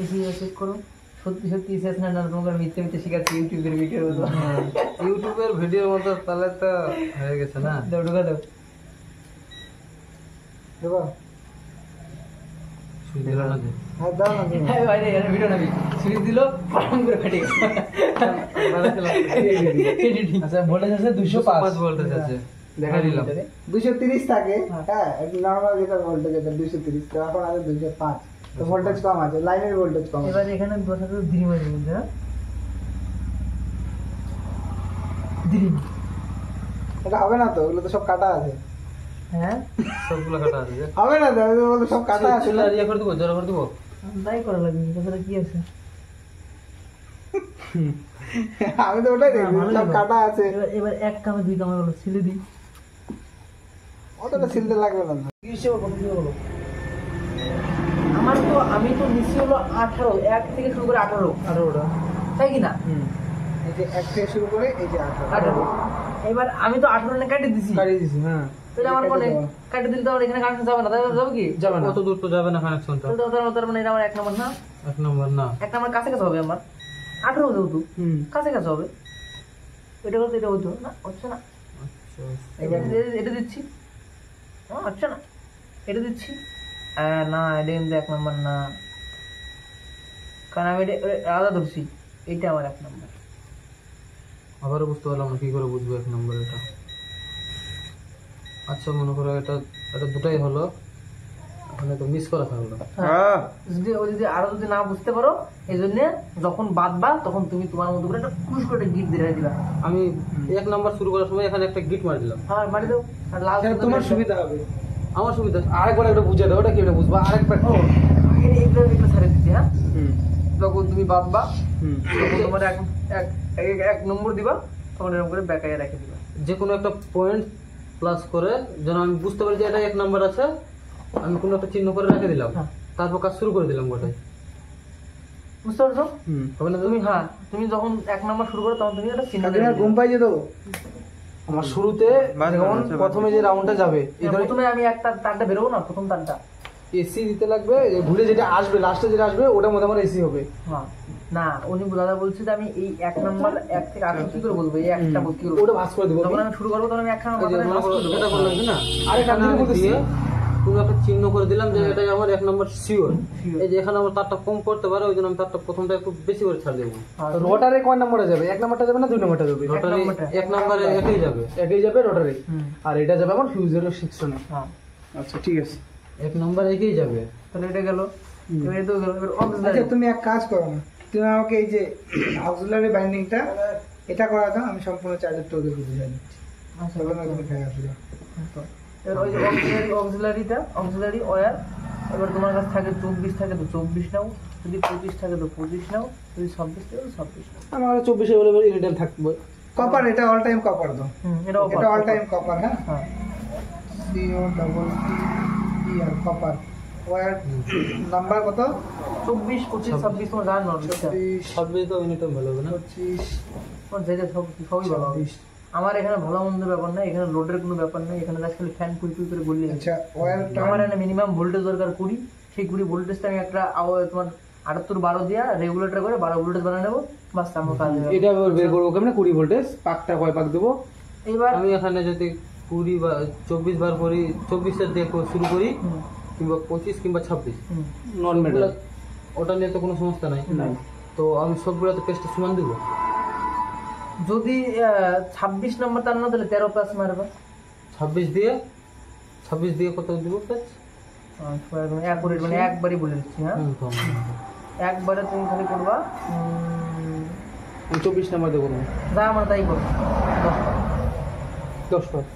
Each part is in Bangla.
এসি চেক করো, সত্যি সত্যি এসি আছে না, না তোমাকে মিথ্যে মিথ্যে শিখাচ্ছি ইউটিউবের ভিডিওর মতো। ইউটিউবের ভিডিওর মতো তাহলে তো হয়ে গেছে না। দাও ঢোকা দাও। দেবো? সুই দিল না যে। হ্যাঁ দাও না তুমি। হ্যাঁ ভাই এখানে ভিডিও নাবি সুইচ দিল পাম করে ফেটে গেল। আচ্ছা ভোল্টেজ আছে 205 ভোল্টেজ আছে, দেখা দিলাম। 230 থাকে, হ্যাঁ একটু নরমাল যেটা ভোল্টেজ এটা 230, তো এখন আছে 205, তো ভোল্টেজ কম আছে, লাইনের ভোল্টেজ কম আছে। এবার এখানে বসাতে দ্রিম আছে বলতে, হ্যাঁ দ্রিম। এটা হবে না তো, ওগুলো তো সব কাটা আছে। হ্যাঁ সবগুলো কাটা আছে যে। হবে না তো, ওগুলো তো সব কাটা আছে। চুলা ইয়ে করে দেবো, জোড়া করে দেবো। তাই করা লাগবে, তাছাড়া কি আছে? আমি তো ওটাই দেখি, ভালোই সব তো। কাটা আছে। এবার এক কামে দুই কামে গেলো, ছিলে দিই। অতটা ছিলতে লাগবে না। আমার তো আমি তো নিচ্ছি হলো 18, 1 থেকে শুরু করে 18টা, তাই কি না? এই যে 1 থেকে শুরু করে এই যে 18। এবার আমি তো 18 নে কাটে দিছি, কাটিয়ে দিছি। হ্যাঁ তাহলে আমার কোনে কাটে দিলে তো আমার এখানে কানেকশন যাবে না, তাই যাবে কি? যাবে না। কত দূর তো যাবে না কানেকশনটা। তার মানে এটা আমার 1 নম্বর না, 1 নম্বর না। 1 নম্বর কাছে কাছে হবে আমার 18 যেহেতু কাছে কাছে হবে। এটা করতে এটা হতো না, হচ্ছে না। আচ্ছা এটা দিচ্ছি, হচ্ছে না। এটা দিচ্ছি, না এটা কিন্তু 1 নম্বর না, কারণ আমি এটা আলাদা ধরছি। এইটা আমার 1 নম্বর। আবারও বুঝতে পারলাম না, কি করে বুঝবো 1 নম্বর এটা। আচ্ছা মনে করো এটা এটা দুটাই হলো, এখানে তো মিস করা থাকলো। হ্যাঁ যদি আরো যদি না বুঝতে পারো, এই জন্য যখন বাঁধবা তখন তুমি তোমার মতো করে একটা খুশ করে গিট দিয়ে দিবা। আমি 1 নম্বর শুরু করার সময় এখানে একটা গিট মার দিলাম। হ্যাঁ মারি দাও, আর লাল তোমার সুবিধা হবে। আমার সুবিধা আরেকবার একটা বুঝে দাও, ওটা কি এটা বুঝবা আরেকবার। এটা ছেড়ে দিচ্ছি। হ্যাঁ যখন তুমি বাঁধবা তখন তোমার এক নম্বর দিবা, তখন এরকম করে ব্যাকায় রেখে দিবা। যে কোনো একটা পয়েন্ট প্লাস করে যেন আমি বুঝতে পারি যে এটা 1 নম্বর আছে, আমি কোনো একটা চিহ্ন করে রেখে দিলাম, তারপর কাজ শুরু করে দিলাম গোটাই। বুঝতে পারছো? হবে না তুমি তুমি যখন 1 নম্বর শুরু করো তখন তুমি একটা চিহ্ন কাকিমা ঘুম পাই যেত। আমার শুরুতে যেমন প্রথমে যে রাউন্ডটা যাবে প্রথমে আমি একটা তারটা বেরোবো না, প্রথম তারটা এসি দিতে লাগবে, ঘুরে যেটা আসবে লাস্টে যেটা আসবে ওটার মধ্যে আমার এসি হবে। হ্যাঁ না উনি দাদা বলছে যে আমি এই 1 নম্বর 1 থেকে 18 কি করে বলবো, এই একটা কি করে ওটা ভাঁজ করে দেবো। যখন আমি শুরু করবো তখন আমি 1 নম্বর এটা বললাম কি না, আরে কান থেকে বলতেছি কোনো একটা চিহ্ন করে দিলাম যে এটাই আমার 1 নম্বর শিওর। এই যে এখানে আমার তারটা কম পড়তে পারে, ওই জন্য আমি তারটা প্রথমটা একটু বেশি করে ছাড় দেবো। রোটারে কয় নম্বরে যাবে? 1 নম্বরটা যাবে না 2 নম্বরটা যাবে? রোটারি 1 নম্বরে একই যাবে, একই যাবে রোটারে, আর এটা যাবে আমার ফিউজের সেকশনে। হ্যাঁ আচ্ছা ঠিক আছে, 1 নম্বর একই যাবে। তাহলে এটা গেল, এবার এটা গেল। এবার আচ্ছা তুমি এক কাজ করো না, তুমি আমাকে এই যে অক্সিলারি বাইন্ডিংটা এটা করা দাও, আমি সম্পূর্ণ চার্জারটা ওদের বুঝিয়ে দিচ্ছি। আচ্ছা তখন তুমি খেয়ে আসবে। এবার ওই যে অক্সিলারি ওয়্যার, এবার তোমার কাছে থাকে 24 থাকে তো 24 নাও, যদি 25 থাকে তো 25 নাও, যদি 26 থাকে তো 26 নাও। আমার 24 অ্যাভেলেবল এনিটাইম থাকবে। কপার, এটা অল টাইম কপার দাও। এটা এটা অল টাইম কপার। হ্যাঁ হ্যাঁ CO কপার ওয়্যার নাম্বার কত? 24 25 26 তোমার জানো না? 26 তো ইউনিটম ভালো হবে না। 25 তোমার যেটা সবই ভালো হবে। আমার এখানে ভালো মন্দ ব্যাপার নাই, এখানে লোডের কোনো ব্যাপার নেই, এখানে জাস্ট খালি ফ্যান কুই কুই করে বললি। আচ্ছা ওয়্যারটা আমার এখানে মিনিমাম ভোল্টেজ দরকার 20, সেই 20 ভোল্টেজটা আমি একটা তোমার 78 12 দিয়া রেগুলেটর করে 12 ভোল্টেজ বানিয়ে নেবো, বাস আমার কাজ হয়ে গেল। এটা বের করবো কেমনে? 20 ভোল্টেজ, পাকটা কয় পাক দেবো? এবার আমি এখানে যদি 20 বা 24 বার করি, 24 এর দিয়ে শুরু করি, কিংবা 25 কিংবা 26, নন মেটাল, ওটা নিয়ে তো কোনো সমস্যা নাই। তো আমি সবগুলোতে পেস্টটা সমান দিব। যদি 26 নম্বর তার না তাহলে 13 প্লাস মারবা। 26 দিয়ে কত দিব পেস্ট? অ্যাকুরেট মানে একবারই বলে দিচ্ছি। হ্যাঁ একবারে তুমি খালি করবা 24 নাম্বার দেবো না, যা আমরা তাই করবো 10 পাক।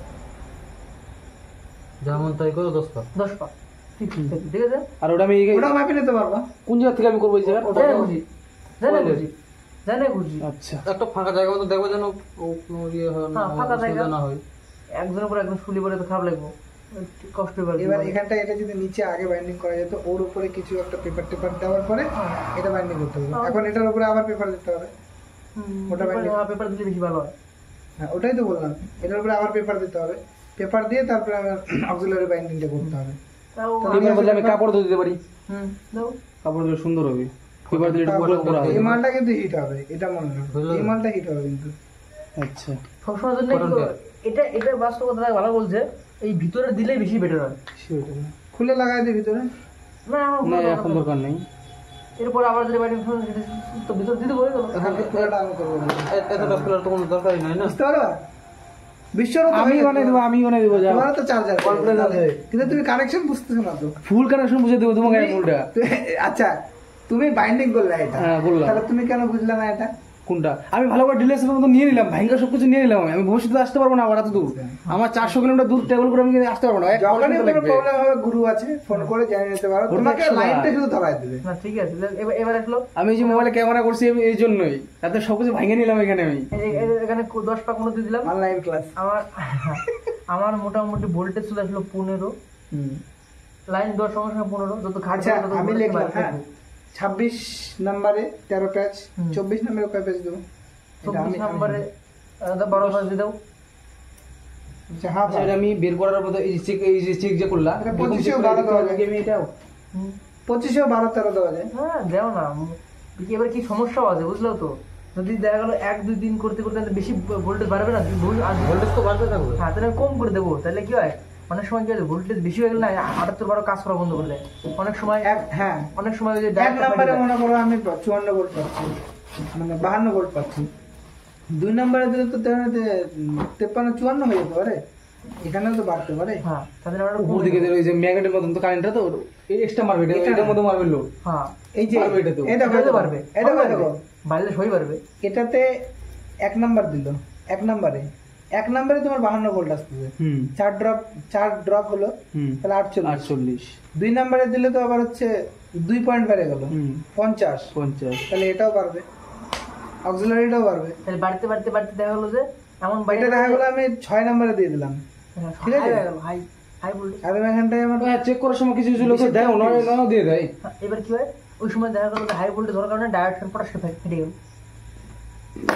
যেমন তাই করো 10 পাক। 10 পা ঠিক আছে। আর ওটা আমি ওটা মাপে নিতে পারবা। কোন জায়গা থেকে আমি করবো এই জায়গা? জানে বুঝি। আচ্ছা একটা ফাঁকা জায়গা মতো দেখবো যেন কোনো ইয়ে হয় না, ফাঁকা জায়গা অসুবিধা না হয়। একজনের পর একজন শুলি পরে তো খারাপ লাগবে, কষ্ট হবে। এবার এখানটা এটা যদি নিচে আগে বাইন্ডিং করা যেত, ওর উপরে কিছু একটা পেপার দেওয়ার পরে এটা বাইন্ডিং করতে হবে। এখন এটার উপরে আবার পেপার দিতে হবে। ওটা বাইন্ডিং পেপার দিলে বেশি ভালো হয়। হ্যাঁ ওটাই তো বললাম, এটার উপরে আবার পেপার দিতে হবে। পেপার দিয়ে তারপরে আমার অক্সিলারি বাইন্ডিংটা করতে হবে। পেপার বদলে আমি কাপড় ধরে দিতে পারি, দাও কাপড় দিলে সুন্দর হবে। পেপার দিলে একটু বলে করা এই মালটা কিন্তু হিট হবে, এটা মনে রাখো, বুঝলো? এই মালটা হিট হবে কিন্তু। আচ্ছা সবসময় জন্য কি Cotton এটা এটা বাস্তবতা ভালো বলছে, এই ভিতরে দিলেই বেশি বেটার হয়। খুলে লাগাই দিই ভিতরে। না আমার না এখন দরকার নেই। এরপর আবার যদি বাইরে তো ভিতরে দিতে বলে দেবো। এখন খোলাটা আমি করবো, এতটা খোলার তো কোনো দরকারই নাই না। বুঝতে পারবা? বিশ্বরও তো আমি হয়ে বানাই যাবে। দেবো, আমি বানাই দেবো, যাও তোমারও তো চার্জার Confidence আছে। কিন্তু তুমি কানেকশন বুঝতেছো না তো। ফুল কানেকশন বুঝে দেবো তোমাকে ফুলটা। আচ্ছা তুমি বাইন্ডিং করলে এটা, হ্যাঁ, বললাম। তাহলে তুমি কেন বুঝলে না এটা? কোনটা আমি ভালো করে ডিলেক্স মতো নিয়ে নিলাম, ভাইঙ্গা সবকিছু নিয়ে নিলাম। আমি ভবিষ্যতে আসতে পারবো না আবার এত দূর, আমার 400 কিলোমিটার দূর ট্রাভেল করে আমি কিন্তু আসতে পারবো না। এক যখনই ঘন্টা কোনো লাগবে। প্রবলেম হবে গুরু আছে, ফোন করে জানিয়ে নিতে পারো, ওর তোমাকে 100 লাইনটা বার। শুধু ধরাই দেবে। না ঠিক আছে, এবার আসলো আমি যে মোবাইলে ক্যামেরা করছি এই জন্যই, তাতে সবকিছু ভাঙে নিলাম এখানে আমি। এখানে 10 পাক মতো দিয়ে দিলাম। Online class. আমার আমার মোটামুটি ভোল্টেজ চলে আসলো 15, লাইন 10 সঙ্গে সঙ্গে 15, যত ঘাট আচ্ছা তত আমি voltage লিখলাম, বাড়তে হ্যাঁ, থাকবে। 26 নম্বরে 13 প্যাচ, 24 নম্বরে কয় প্যাচ দেবো? এটা 24 নম্বরে 12 পাঁচ দিয়ে দাও। আচ্ছা, হ্যাঁ আচ্ছা, এটা আমি বের করার পর এই যে চেক যে করলাম, এটা 25 12 দেওয়া যায়। আমি এটাও 25 12 13 দেওয়া যায়। হ্যাঁ দেও না, এবার কি সমস্যাও আছে বুঝলো তো। যদি দেখা গেলো 1-2 দিন করতে করতে তাহলে বেশি ভোল্টেজ বাড়বে না, ভোল্টেজ তো বাড়তে থাকবে। হ্যাঁ তাহলে আমি কম করে দেবো, তাহলে কি হয় অনেক সময় কি হয় ভোল্টেজ বেশি হয়ে গেলে না 78-12 কাজ করা বন্ধ করলে অনেক সময় হ্যাঁ, অনেক সময় ওই যে এক direct নম্বরে ফাটে যায়। মনে করো আমি 54 ভোল্ট পাচ্ছি, মানে 52 ভোল্ট পাচ্ছি। 2 নম্বরে দিলে তো 53 54 হয়ে যেতে পারে, এখানেও তো বাড়তে পারে। হ্যাঁ তাহলে আমরা উপর দিকে যে ওই যে ম্যাগনেটের মতন তো কারেন্টটা তো এই এক্সট্রা মারবে, এটার মধ্যে মারবে লোড। হ্যাঁ এই যে পারবে এটা তো। এটা এটা পারবে, এটা দেখো, বাড়লে সই পারবে। এটাতে 1 নাম্বার দিল, 1 নম্বরে তোমার 52 ভোল্ট আসতেছে, 4 ড্রপ হলো, তাহলে 48। 48 2 নম্বরে দিলে তো আবার হচ্ছে 2 পয়েন্ট বেড়ে গেল, 50, 50 তাহলে এটাও পারবে, অক্সিলারিটাও পারবে। তাহলে বাড়তে বাড়তে বাড়তে দেখা গেলো যে এমন এটা দেখা গেলো আমি 6 নম্বরে দিয়ে দিলাম, ঠিক আছে? High high voltage. আর এখানটায় আমার চেক করার সময় কিছু কিছু লোক দেয়, নয় দিয়ে দেয়। এবার কি হয় ওই সময় দেখা গেলো হাই ভোল্টেজ হওয়ার কারণে ডায়োড ফ্যান পটাশ ফেটে গেল,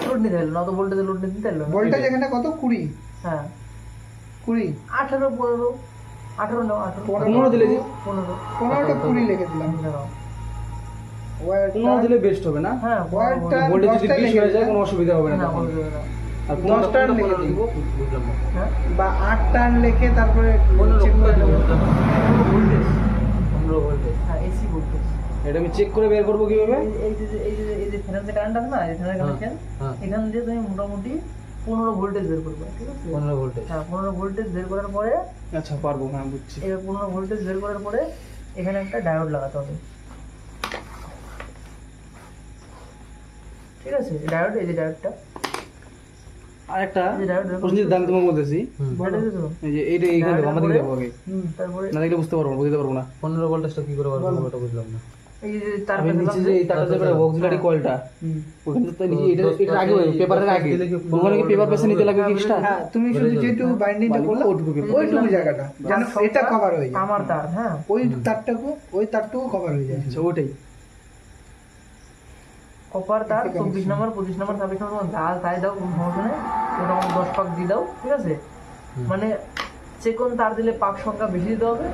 লোড নিতে হলো না, তো ভোল্টেজে লোড নিতে হলো না। ভোল্টেজ এখানে কত 20, হ্যাঁ 20 18 15 18 নাও 18 15 দিলে যে 15 15টা 20 লিখে দিলাম। ওয়্যারটা 15 দিলে বেস্ট হবে না? হ্যাঁ ওয়্যারটা ভোল্টেজ যদি 10টা 20 লিখে হয়ে যায় দিলাম, কোনো অসুবিধা হবে না না তখন। বলবে না। আর 10 টার্ন লিখে দিই, বুঝলাম না। হ্যাঁ বা 8 টার্ন লিখে তারপরে 15 চেক করে দেবো। Voltage, 15 voltage. হ্যাঁ এসি ভোল্টেজ। এটা আমি চেক করে বের করবো কিভাবে? এই যে ফ্যানের যে কারেন্ট আছে না, এই ফ্যানের কানেকশন, হ্যাঁ। এখান দিয়ে তুমি মোটামুটি 15 ভোল্টেজ বের করবে, ঠিক আছে? 15 ভোল্টেজ। হ্যাঁ 15 ভোল্টেজ বের করার পরে আচ্ছা পারবো, হ্যাঁ বুঝছি। এবার 15 ভোল্টেজ বের করার পরে এখানে একটা ডায়োড লাগাতে হবে, ঠিক আছে? ডায়োড, এই যে ডায়োডটা, আর একটা এই যে ডায়োড প্রশ্নের দাম তোমাকে বলতেছি, এই যে এইটা এইখানে দেখো, আমাদের দেখো আগে, তারপরে না দেখলে বুঝতে পারবো না, বুঝতে পারবো না। 15 ভোল্টেজটা কি করে বার করবো ওটা বুঝলাম না। এই যে তার আমি নিচে যে এই তারটা যে অক্সিলারি কয়েলটা, ওখানে তো নিচে এটা আগে পেপারের আগে ওখানে কি পেপার পেছে নিতে লাগবে কি এক্সট্রা? হ্যাঁ, তুমি শুধু যেটুকু বাইন্ডিংটা করলে ওইটুকু জায়গাটা যেন এটা কভার হয়ে যায়, আমার তার, হ্যাঁ ওই তারটুকু কভার হয়ে যায়। আচ্ছা ওটাই। কপার তার 24 নম্বর 25 নম্বর 26 নম্বর যা তাই দাও, কোনো সমস্যা নেই, মোটামুটি 10 পাক দিয়ে দাও, ঠিক আছে? মানে চেকন তার দিলে পাক সংখ্যা বেশি দিতে হবে,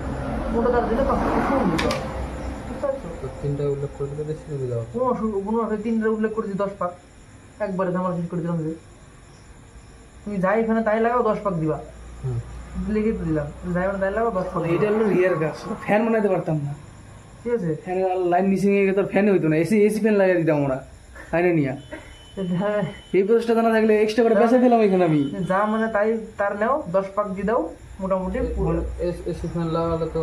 মোটা তার দিলে পাক সংখ্যা কম দিতে হবে, বুঝতে পারছো? তো তিনটা উল্লেখ করে দিলে বেশি সুবিধা হবে। কোনো 3টা উল্লেখ করেছি 10 পাক, একবারে ধামাল শেষ করে দিলাম যে তুমি যাই এখানে তাই লাগাও 10 পাক দিবা, হুম। লিখে তো দিলাম, যাই মানে তাই লাগাও 10 পাক দিবা, এইটা হলো রিয়ার গাছ, ফ্যান বানাইতে পারতাম না, ঠিক আছে? ফ্যানের লাইন মিসিং হয়ে গেলে তো ফ্যান হইতো না, এসি ফ্যান লাগিয়ে দিতাম আমরা, তাই নিয়া এই প্রসেসটা জানা থাকলে এক্সট্রা করে বেঁচে দিলাম এখানে আমি। যা মানে তাই তার নাও 10 পাক দিয়ে দাও, মোটামুটি এসি ফ্যান লাগালে তো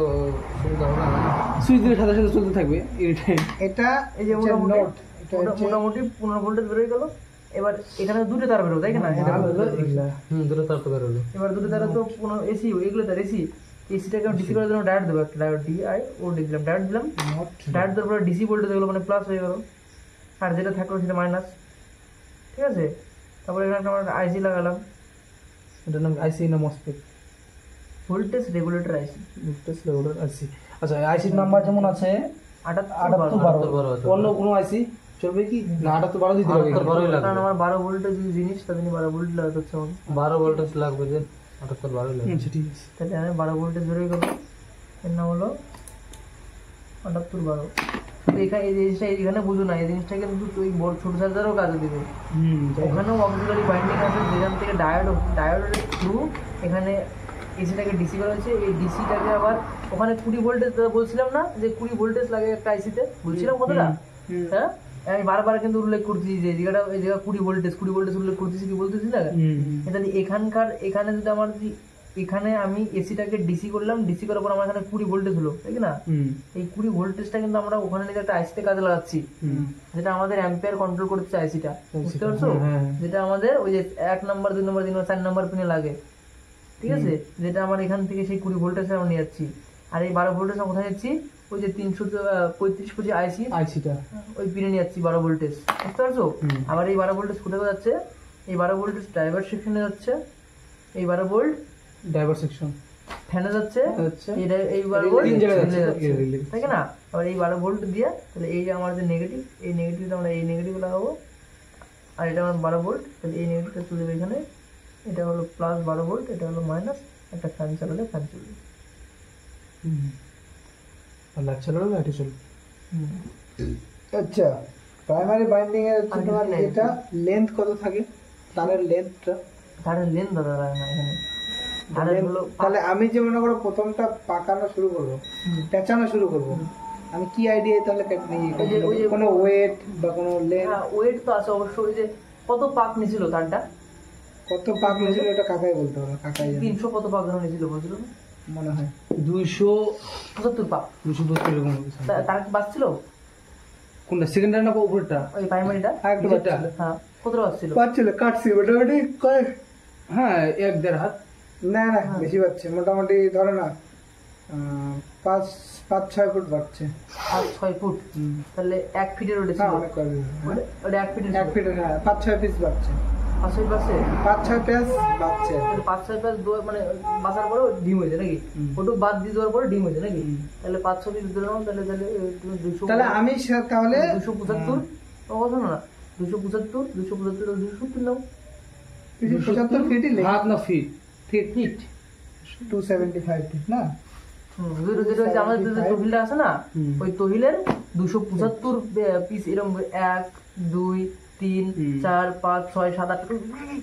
সুবিধা হবে না। সুইচ দিলে সাথে সাথে চলতে থাকবে এনি টাইম। এটা এই যে হচ্ছে মোটামুটি নোট, এটা হচ্ছে মোটামুটি 15 ভোল্টেজ বেরোয় গেল। এবার এখানে দুটো তার বেরোবে, তাই না? দুটো তার তো বেরোলো। এবার দুটো তারে তো এসি, এগুলো তার এসি, এসিটাকে ডিসি করার জন্য ডায়োড দেবো, একটা ডায়োড DI ও দিলাম, ডায়োড দিলাম, ডায়োড দেওয়ার পরে ডিসি ভোল্টেজ হলো মানে প্লাস হয়ে গেল, আর যেটা থাকলো সেটা মাইনাস, ঠিক আছে? তারপরে এখানে আমরা আইসি লাগালাম, এটার নাম আইসি না মসফেট? ভোল্টেজ রেগুলেটর আইসি, ভোল্টেজ রেগুলার আইসি। আচ্ছা আইসির নাম্বার যেমন আছে 78 12 আছে। অন্য কোনো আইসি চলবে কি না? 78 12 দিতে হবে। 12 লাগবে। কারণ আমার 12 ভোল্টেজ যে জিনিস, তার জন্য 12 ভোল্ট লাগাতে হচ্ছে আমাকে, 12 ভোল্টেজ লাগবে যে 78 12 লাগবে। আচ্ছা ঠিক আছে। তাহলে আমি 12 ভোল্টেজ বেরোয় গেল, এর নাম হলো 78 12। এখানে এই জিনিসটা এখানে বুঝো না, এই জিনিসটা কিন্তু তুই বড় ছোট চার্জারও কাজে দিবে। ওখানেও অক্সিলারি বাইন্ডিং আছে যেখান থেকে ডায়োডের থ্রু এখানে এসিটাকে ডিসি করা হয়েছে। এই ডিসিটাকে আবার ওখানে 20 ভোল্টেজ বলছিলাম না, যে 20 ভোল্টেজ লাগে একটা আইসিতে, বলছিলাম কতটা? হ্যাঁ, আমি বারবার কিন্তু উল্লেখ করছি যে এই জায়গাটা 20 ভোল্টেজ উল্লেখ করতেছি, কি বলতেছি না? তাহলে এখানে যদি আমার যদি এখানে আমি এসিটাকে ডিসি করলাম, ডিসি করার পর আমার এখানে 20 ভোল্টেজ হলো, তাই না? এই 20 ভোল্টেজটা কিন্তু আমরা ওখানে নিয়ে একটা আইসিতে কাজে লাগাচ্ছি, যেটা আমাদের অ্যাম্পিয়ার কন্ট্রোল করছে আইসিটা, বুঝতে পারছো? যেটা আমাদের ওই যে 1 নম্বর 2 নম্বর 3 নম্বর 4 নম্বর পিনে লাগে, ঠিক আছে? যেটা আমার এখান থেকে সেই 20 ভোল্টেজ আমরা নিয়ে যাচ্ছি। আর এই 12 ভোল্টেজ আমরা কোথায় যাচ্ছি? ওই যে 335 আইসিটা ওই পিনে নিয়ে যাচ্ছি 12 ভোল্টেজ, বুঝতে পারছো? আবার এই 12 ভোল্টেজ কোথায় যাচ্ছে? এই 12 ভোল্টেজ ড্রাইভার সেকশনে যাচ্ছে, এই 12 ভোল্ট ড্রাইভার সেকশন ফ্যানে যাচ্ছে, এই 12 ভোল্ট রিলে যাচ্ছে, তাই না? আবার এই 12 ভোল্ট দিয়ে তাহলে এই যে আমার যে নেগেটিভ, এই নেগেটিভটা আমরা এই নেগেটিভ লাগাবো, আর এটা আমার 12 ভোল্ট, তাহলে এই নেগেটিভটা চলে যাবে এখানে, এটা হলো প্লাস 12 ভোল্ট, এটা হলো মাইনাস, একটা ফ্যান চালালে ফ্যান চলবে। লাইট চালালে লাইট চলবে। আচ্ছা, প্রাইমারি বাইন্ডিং এর হচ্ছে তোমার এটা লেন্থ কত থাকে, তারের লেন্থটা? তারের লেন্থ দাদা না এখানে তারের হলো, তাহলে আমি যে মনে করো প্রথমটা পাকানো শুরু করবো, পেঁচানো শুরু করবো, আমি কি আইডিয়া তাহলে কোনো ওয়েট বা কোনো লেন্থ? ওয়েট তো আছে অবশ্যই। ওই যে কত পাক নিয়েছিল তারটা, কত পাক নিয়েছিল এটা কাকাই বলতে হবে, কাকাই জানে। 300 কত পাক ধরে নিয়েছিল বলছিল মনে হয় 275 পাক। 270 এরকম হবে। তার কি বাজছিল? কোনটা সেকেন্ডার না উপরেরটা? ওই প্রাইমারিটা আরেকটু বাচ্চা হ্যাঁ, কতটা বাজছিল? পাচ্ছিল, কাটছি মোটামুটি কয়েক, হ্যাঁ 1-1.5 হাত। না বেশি পাচ্ছে, মোটামুটি ধরো না 5-6 ফুট বাড়ছে। 5-6 ফুট? তাহলে 1 ফিটের ওটা ছিল, হ্যাঁ অনেক কম, ওটা 1 ফিটের 1 ফিটের, হ্যাঁ 5-6 পিস বাড়ছে, 5-6 পাশে 5-6 পিস বাড়ছে। 5-6 পিস মানে বাসার পরে ডিম হয়েছে নাকি? ওটু বাদ দিয়ে দেওয়ার পরে ডিম হয়েছে নাকি? তাহলে 5-6 পিস দিলাম, তাহলে তুমি 200, তাহলে আমি তাহলে 275 কথা না, 275 নাও, 275 ফিটই হাত না ফিট? ফিট 275 ফিট না? যেটা হচ্ছে আমাদের যে তহিলটা আছে না, ওই তহিলের 275 পিস এরকম 1 2 3 4 5 6 7 8।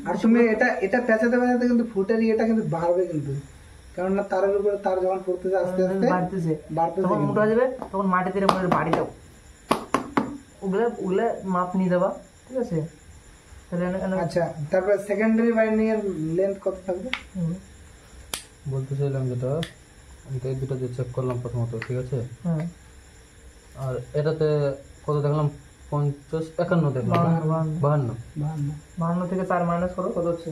আর তুমি এটা পেঁচাতে পেঁচাতে কিন্তু ফুটের এটা কিন্তু বাড়বে কিন্তু, কারণ না তারের উপরে তার যখন পড়তেছে আস্তে আস্তে বাড়তেছে, বাড়তেছে, তখন মোটা হয়ে যাবে, তখন মাটিতে এরকম বাড়ি দাও, ওগুলা মাপ নিয়ে দেবা, ঠিক আছে? তাহলে আচ্ছা, তারপরে সেকেন্ডারি বাইন্ডিং এর লেন্থ কত থাকবে? বলতে চাইলাম যেটা আমি তো এই দুটো যে চেক করলাম প্রথমত, ঠিক আছে? আর এটাতে কত দেখলাম? 50 51 দেখলাম, 52 থেকে 4 মাইনাস করো, কত হচ্ছে?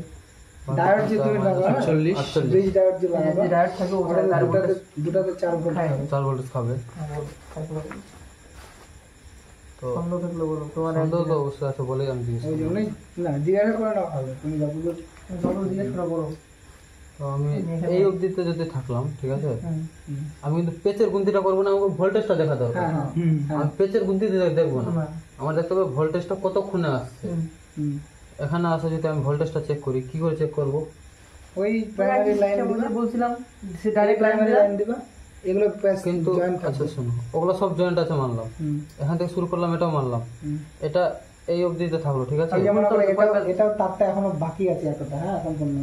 ডায়োড যে তুমি লাগাবে 48 ব্রিজ ডায়োড যে লাগাবে, যে ডায়োড থাকে ওটা দুটাতে 4 ভোল্ট খায়, 4 ভোল্টেজ খাবে। তো সন্দেহ থাকলে বলো, তোমার সন্দেহ তো অবশ্যই আছে বলেই আমি জিজ্ঞেস ওই করলাম। জন্যই না জিজ্ঞাসা করে না হবে, তুমি যতদূর যত জিজ্ঞেস করা বলো। তো আমি এই অবধিতে যদি থাকলাম, ঠিক আছে? আমি কিন্তু পেচের গুনতিটা করবো না, আমাকে ভোল্টেজটা দেখা দরকার। হ্যাঁ আমি পেচের গুনতি দেখবো না, আমার দেখতে হবে ভোল্টেজটা কতক্ষণে আসছে। এখানে আসে যদি আমি ভোল্টেজটা চেক করি, কি করে চেক করবো? ওই প্রাইমারি লাইন বলছিলাম সে ডাইরেক্ট লাইন দিবা, এগুলো কিন্তু জয়েন্ট আচ্ছা শোনো, ওগুলো সব জয়েন্ট আছে মানলাম, এখান থেকে শুরু করলাম, এটাও মানলাম, এটা এই অবধিতে থাকলো, ঠিক আছে? যেমন এটাও তারটা এখনো বাকি আছে এতটা, হ্যাঁ সম্পূর্ণ।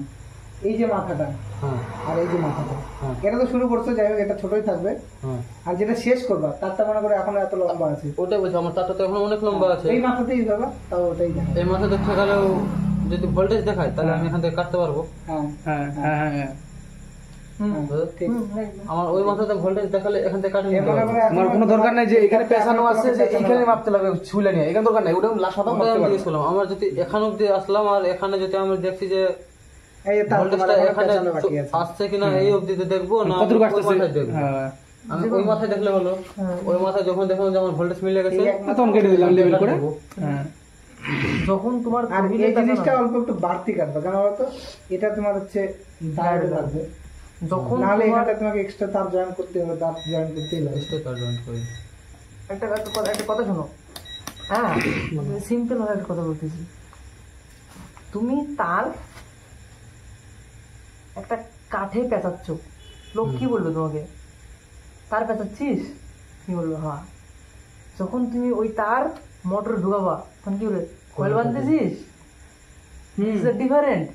এই যে মাথাটা হ্যাঁ আর এই যে মাথাটা, হ্যাঁ এটা তো শুরু করছো, যাই হোক এটা ছোটই থাকবে, হ্যাঁ। আর যেটা শেষ করবা তারটা মনে করে এখনো এত লম্বা আছে, ওটাই বলছি, আমার তারটা তো এখন অনেক লম্বা আছে। এই মাথাতেই যাবা, তাও ওটাই দেখা। এই মাথাতে ঠেকালেও যদি ভোল্টেজ দেখায় তাহলে আমি এখান থেকে কাটতে পারবো। হ্যাঁ হ্যাঁ হ্যাঁ হ্যাঁ ঠিক। আমার ওই মাথাতে ভোল্টেজ দেখালে এখান থেকে কাটে এ নিতে মনে পারবো। করে এখন তোমার কোনো দরকার নাই যে এখানে পেছানো আছে যে এইখানে মাপতে লাগবে, ছুলে নিয়ে এখানে দরকার নাই, ওটা লাস্ট মাপতে ওটাই আমি পারবে। জিজ্ঞেস করলাম, আমার যদি এখান অব্দি আসলাম আর এখানে যদি আমি দেখছি যে এই যে তার তোমার ভোল্টেজটা এখনো এখানে পেছানো বাকি আছে। আসছে কিনা এই অবধিতে দেখবো না কতটুকু ওই আসতেছে? মাথায় দেখবো। হ্যাঁ আমি ওই মাথায় দেখলে হলো, ওই মাথায় যখন দেখলাম যে আমার ভোল্টেজ মিলে গেছে এই এক মাথা তখন কেটে দিলাম লেভেল করে। দেখবো। হ্যাঁ যখন তোমার আর তহিলে এই পেঁচানো জিনিসটা অল্প একটু বাড়তি কাটবে, কেন বলতো এটা তোমার হচ্ছে ডায়োডে লাগবে, যখন নাহলে তোমার এখানটা তোমাকে এক্সট্রা তার জয়েন করতে হবে, তার জয়েন করতেই লাগবে। Extra card join করি। একটা কথা শোনো, হ্যাঁ সিম্পল ভাবে একটা কথা বলতেছি, তুমি তার একটা কাঠে পেঁচাচ্ছ, লোক কি বললো তোমাকে? তার পেঁচাচ্ছিস? কি বললো? হ্যাঁ। যখন তুমি ওই তার মোটর ঢুকাবা তখন কি বলে কয়েল বাঁধতেছিস, ডিফারেন্ট।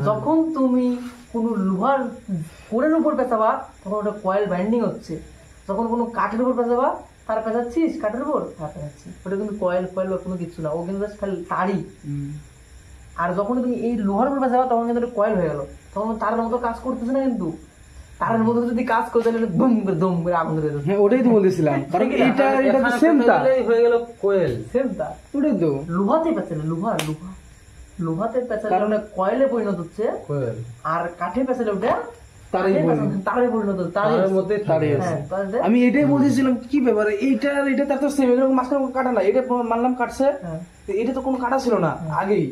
যখন তুমি কোনো লোহার কোরের উপর পেঁচাবা তখন ওটা কয়েল বাইন্ডিং হচ্ছে, যখন কোনো কাঠের উপর পেঁচাবা তার পেঁচাচ্ছিস কাঠের উপর তার পেঁচাচ্ছিস, ওটা কিন্তু কয়েল ফয়েল বা কোনো কিছু না, ও কিন্তু জাস্ট খালি তারই। আর যখন তুমি এই লোহার উপর পেঁচাবা তখন কিন্তু ওটা কয়েল হয়ে গেল, তখন তার মতো কাজ করতেছে না, কিন্তু তারের মতো যদি কাজ করতে তাহলে দুম করে দম করে আগুন ধরে যেত। হ্যাঁ ওটাই তো বলতেছিলাম, কারণ এটা এটা তো সেম তার হয়ে গেল কোয়েল। সেম তার, ওটাই তো লোহাতে পেঁচালে লোহাতে পেঁচালে কারণ কয়েলে পরিণত হচ্ছে, কোয়েল আর কাঠে পেঁচালে ওটা তারই তারে পরিণত হচ্ছে, তারের মধ্যে তারই আছে। হ্যাঁ, তাহলে আমি এটাই বলতেছিলাম কি ব্যাপার, এইটা এটা তার তো সেম, এরকম মাঝখানে কোনো কাটা না, এটা মানলাম কাটছে, হ্যাঁ। তো এটা তো কোনো কাটা ছিল না আগেই,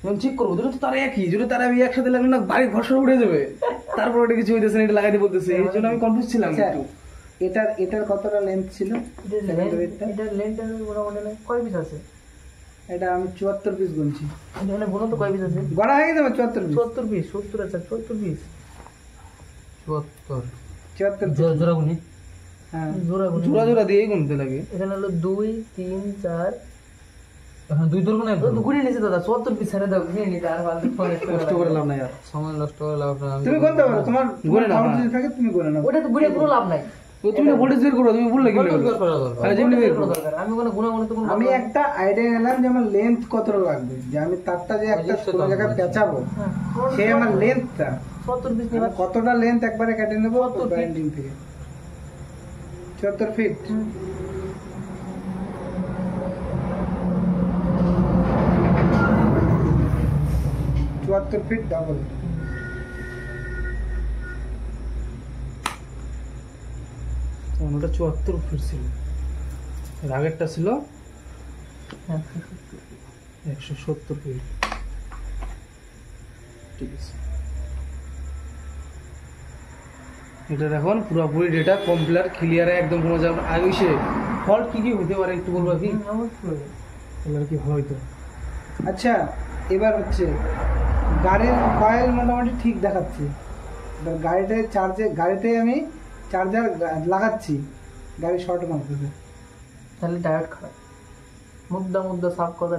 যখন চেক করবো দুটো তো তারা একই, যদি তারা আমি একসাথে লাগলে না বাড়ির ঘর সব উড়ে যাবে, তারপর ওটা কিছু হইতেছে না, এটা লাগাইতে বলতেছে, এই জন্য আমি কনফিউজ ছিলাম আচ্ছা, একটু। এটার কতটা লেন্থ ছিল? এটার লেন্থ মোটামুটি কয় পিস আছে? এটা আমি 74 পিস গুনছি। এখানে বলুন তো কয় পিস আছে? গড়া হয়ে গেছে 74 পিস। 70 পিস, 70 আছে 70 পিস। 74 74 জোড়া গুনি। হ্যাঁ জোড়া গুনি। জোড়া জোড়া দিয়েই গুনতে লাগে। এখানে হলো 2 3 4 এখন 2 দূর গুনে তো গুনি নিচে দাদা 74 পিস ছেড়ে দাও, গুনি নিতে আর ফালতু ফোন কষ্ট করে লাভ নাই আর। সময় নষ্ট করে লাভ না। তুমি গুনতে পারো, তোমার গুনে নাও, কাউন্ট হ্যাঁ। যদি থাকে তুমি গুনে নাও। ওটা তো গুনে কোনো লাভ নাই। তো তুমি ভোল্টেজ বের করো, তুমি বললে কি ভোল্টেজ লাগবে? বের করা দরকার। হ্যাঁ, যেমনি বের করো। দরকার আমি কোনো গুণা তো কোনো আমি একটা আইডিয়া নিলাম যে আমার লেন্থ কতটা লাগবে, যে আমি তারটা যে একটা সেটা কোনো জায়গায় বলছি। পেঁচাবো সে আমার লেন্থটা 70 পিস নিবা। কতটা লেন্থ একবারে কেটে নেবো 74 feet। বাইন্ডিং থেকে। 74 ফিট। চুয়াত্তর ফিট ডাবল। তখন ওটা 74 ফিট ছিল, এর আগেরটা ছিল 170 ফিট। ঠিক আছে, এটার এখন পুরোপুরি ডেটা কমপ্লিট ক্লিয়ার, একদম কোনো যাবে আগে সে ফল্ট কি কি হতে পারে একটু বলবো কি, তাহলে আর কি হয়তো। আচ্ছা এবার হচ্ছে গাড়ির কয়েল মোটামুটি ঠিক দেখাচ্ছে, এবার গাড়িতে আমি চার্জার লাগাচ্ছি, গাড়ি শর্ট মারতেছে, তাহলে ডায়োড খারাপ, মুদ্দা সাফ করে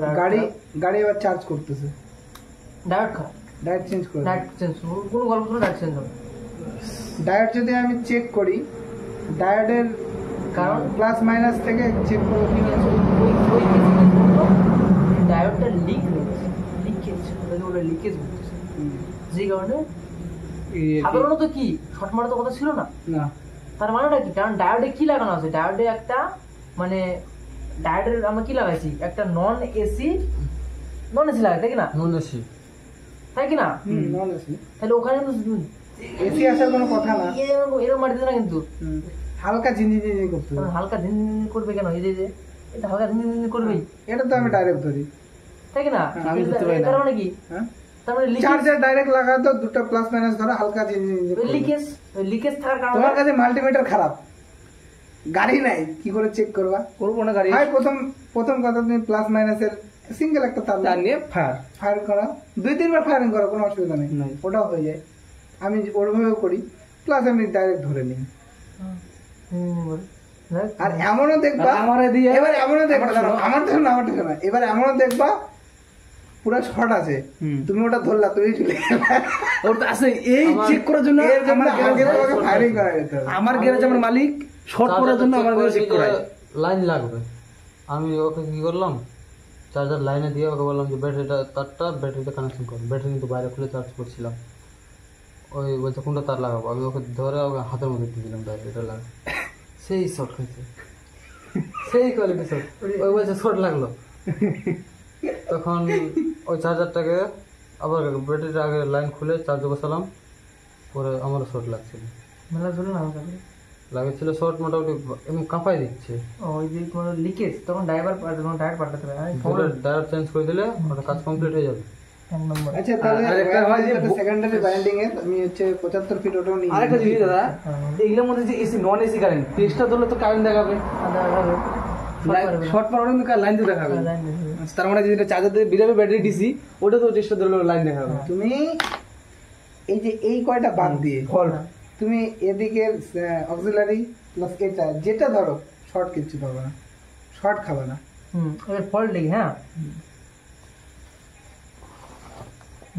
গাড়ি এবার চার্জ করতেছে, ডায়োড খারাপ, ডায়োড চেঞ্জ করে ডায়োড চেঞ্জ কোনো গল্প করে ডায়োড চেঞ্জ হবে। ডায়োড যদি আমি চেক করি, ডায়োডের কারণ প্লাস মাইনাস থেকে চেক করবো কি না। ওই ডায়োডটা লিকেজ হচ্ছে, যে কারণে সাধারণত কি শর্ট মারার তো কথা ছিল না, না তার মানেটা কি, কারণ ডায়োডে কি লাগানো আছে, ডায়োডে একটা মানে ডায়োডের আমরা কি লাগাইছি একটা নন এসি লাগাই, তাই কি না, নন এসি তাই কি না, তাহলে ওখানে এসি আসার কোনো কথা না, এরকম মারতে না, কিন্তু হালকা ঝিনঝিনি করতে হবে। হালকা ঝিনঝিন করবে কেন, এই যে এটা হালকা ঝিনঝিন করবেই, এটা তো আমি ডাইরেক্ট ধরি, তাই কি না, আমি ধরতে পারি না। তার মানে কি, হ্যাঁ তার মানে চার্জার ডাইরেক্ট লাগাতো, দুটো প্লাস মাইনাস ধরো, হালকা ঝিনঝিনি করবে। লিকেজ থাকার কারণে তোমার কাছে মাল্টিমিটার খারাপ, গাড়ি নাই, কি করে চেক করবা? করবো না গাড়ি ভাই প্রথম কথা তুমি প্লাস মাইনাসের সিঙ্গেল একটা তার তার নিয়ে ফায়ার করা, 2-3 বার ফায়ারিং করা, কোনো অসুবিধা নেই, নাই। ওটাও হয়ে যায়। আমি ওরভাবেও করি, প্লাস আমি ডাইরেক্ট ধরে নিই। আর এমনও দেখবা, আর আমারে দিয়ে- এবার এমনও দেখবা, আমার শোনো। আমারটা শোনা, এবার এমনও দেখবা পুরো শর্ট আছে, তুমি ওটা ধরলা, তুমি চলে গেলা। ওর তো আছে এই চেক করার জন্য, এর জন্য আমার আগে গ্যারেজে- তোমাকে ফায়ারিং করা যেতে হবে। আমার গ্যারেজ আমার মালিক শর্ট করার জন্য আমার চেক করায়। লাইন লাগবে, আমি ওকে কি করলাম, চার্জার লাইনে দিয়ে ওকে বললাম যে ব্যাটারিটা তারটা ব্যাটারিতে কানেকশন কর, ব্যাটারি কিন্তু বাইরে খুলে চার্জ করছিলাম, ওই বলছে কোনটা তার লাগাবো, আমি ওকে ধরে ওকে হাতের মধ্যে দিয়ে দিলাম ব্যাটারিটা লাগা, সেই শর্ট হয়েছে, সেই কোয়ালিটি শর্ট, ওই বলছে শর্ট লাগলো, তখন ওই চার্জারটাকে আবার ব্যাটারিটা আগে লাইন খুলে চার্জ বসালাম, পরে আমারও শর্ট লাগছিল, মেলা ধরে না আমাকে লাগছিল শর্ট মোটামুটি এমন কাঁপাই দিচ্ছে, ওই যে কোনো লিকেজ, তখন ডায়োড পাল্টাতে হবে, ডায়োড চেঞ্জ করে দিলে ওটা কাজ কমপ্লিট হয়ে যাবে। এক নম্বর। আচ্ছা তাহলে আর একটা হয় যে সেকেন্ডারি বাইন্ডিং এর আমি হচ্ছে 75 ফিট ওটাও নিই। আরেকটা জিনিস দাদা, এইগুলোর মধ্যে যে এসি নন এসি কারেন্ট, টেস্টটা ধরলে তো কারেন্ট দেখাবে, শর্ট পাওয়ার কিন্তু লাইন দিয়ে দেখাবে, তার মানে যেটা চার্জার দিয়ে বেরাবে ব্যাটারি ডিসি, ওটা তো টেস্টটা ধরলে লাইন দেখাবে। তুমি এই যে এই কয়টা বাদ দিয়ে তুমি এদিকে অক্সিলারি প্লাস এটা যেটা ধরো, শর্ট কিচ্ছু পাবে না, শর্ট খাবে না। এবার ফল্ট দেখি। হ্যাঁ,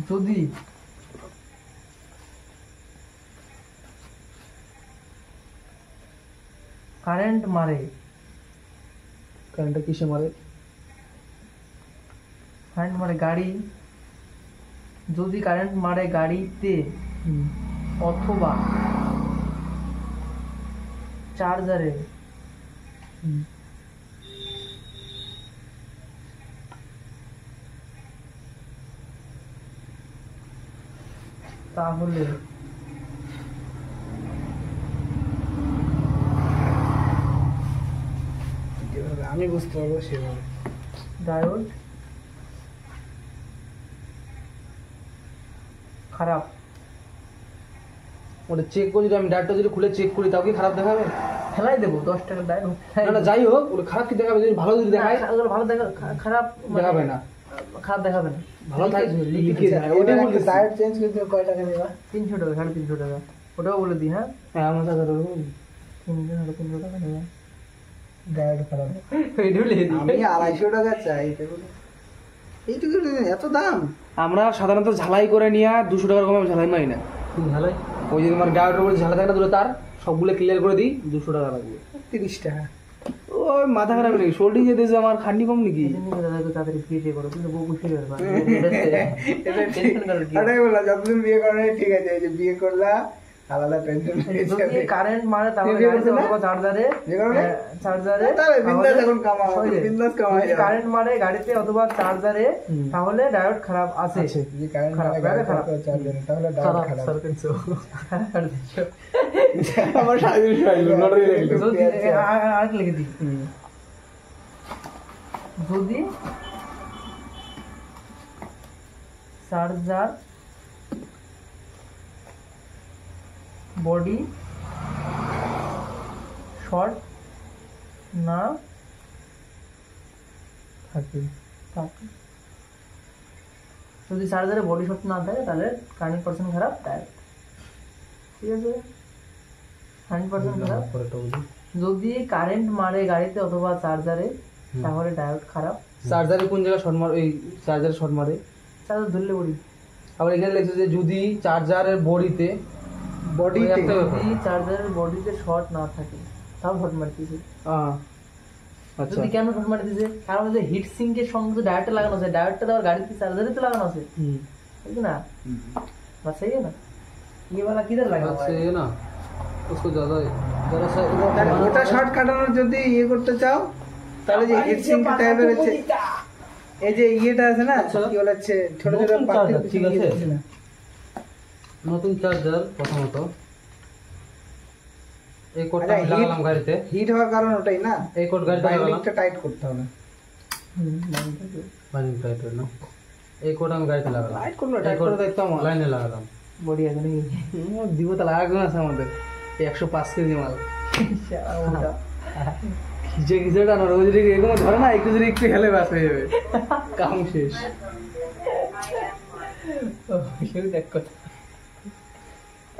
যদি কারেন্ট মারে, কারেন্টটা কিসে মারে? কারেন্ট মারে গাড়ি, যদি কারেন্ট মারে গাড়িতে অথবা চার্জারে তাহলে যেভাবে আমি বুঝতে পারবো সেভাবে। ডায়োড খারাপ। ওটা চেক করি, যদি আমি ডায়োডটা যদি খুলে চেক করি তাও কি খারাপ দেখাবে? ফেলাই দেবো 10 টাকার ডায়োড। না না, যাই হোক, ওটা খারাপ কি দেখাবে? যদি ভালো যদি দেখায় ভালো খারাপ দেখাবে না, খারাপ দেখাবে না। ভালো থাকবে লিখে আচ্ছা, দেয়। ওটাই বলতেছি। ডায়োড চেঞ্জ করতে কয় টাকা নেবা? 300 টাকা, 350 টাকা। ওটাও বলে দিই। হ্যাঁ, হ্যাঁ, আমার সাথে ওরকম। 300 টাকা নেবে। ডায়োড খারাপ। এটাও লিখে দিই। আমি 250 টাকা চাই। এইটুকু এত দাম? আমরা সাধারণত ঝালাই করে নিয়ে 200 টাকার কমে ঝালাই মারি না। ভালোই। ওই যে তোমার ডায়োডের উপরে ঝালাই থাকে না, দুটো তার সবগুলো ক্লিয়ার করে দিই, 200 টাকা লাগবে। 30 টাকা। ওই মাথা খারাপ নাকি? শোল্ডিং যেতেছে আমার, খান্ডি কম নাকি? তাড়াতাড়ি বিয়ে করো, কিন্তু বউ খুশি হয়ে যাবে। এটাই বললাম, যতদিন বিয়ে করো নাই ঠিক আছে, এই যে বিয়ে করলা আলাদা টেনশন। যদি কারেন্ট মারে তাহলে গাড়িতে অথবা চার্জারে তাহলে বিন্দাস এখন কামাও, বিন্দাস কামাই। কারেন্ট মারে গাড়িতে অথবা চার্জারে তাহলে ডায়োড খারাপ আছে। যদি কারেন্ট খারাপ, মারে ডায়োড গাড়ি খারাপ। খারাপ চার্জ দেন তাহলে ডায়োড খারাপ। আমার সারাদিন যদি আরেক লিখে দিই, যদি চার্জার বডি শর্ট না থাকে, যদি চার্জারে বডি শর্ট না থাকে তাহলে 100% খারাপ ডায়োড। ঠিক আছে, 100% খারাপ। যদি কারেন্ট মারে গাড়িতে অথবা চার্জারে তাহলে ডায়োড খারাপ। চার্জারে কোন জায়গায় শর্ট মারে? এই চার্জারে শর্ট মারে। চার্জার ধরলে বডি, আবার এখানে লিখছে যে যদি চার্জারের বডিতে যদি চার্জারের বডিতে শর্ট না থাকে তাও শর্ট মারতেছে। আচ্ছা, যদি কেন শর্ট মারতেছে? কারণ যে হিট সিঙ্কের সঙ্গে যে ডায়োডটা লাগানো আছে, ডায়োডটা তো আবার গাড়িতে চার্জারে তো লাগানো আছে, ঠিক না? বাস सही है ना, ये वाला किधर लगा हुआ है? है ना, उसको ज्यादा जरा सा তাহলে ওটা শর্ট কাটানোর যদি ইয়ে করতে চাও তাহলে যে হিট সিঙ্ক টাইপের আছে, এই যে ইয়েটা আছে না, কি বলে হচ্ছে ছোট ছোট নতুন পাতি charger, ঠিক আছে? আছে না, নতুন চার্জার প্রথমত এই কোডটা আচ্ছা, লাগালাম গাড়িতে, হিট হওয়ার কারণ ওটাই না, এই কোড গাড়িতে লাগালাম, বাইন্ডিংটা টাইট করতে হবে। বাইন্ডিং টাইট না, এই কোড আমি গাড়িতে লাগালাম, টাইট করলে টাইট করে দেখতে আমার লাইনে লাগালাম, বডি আছে নাকি? দিব তো লাগানো আছে আমাদের 105 কেজি মাল, খিচে খিচেটা না, রোজ যদি এরকম ধরে না, একটু যদি একটু হেলে বাস হয়ে যাবে, কাম শেষ।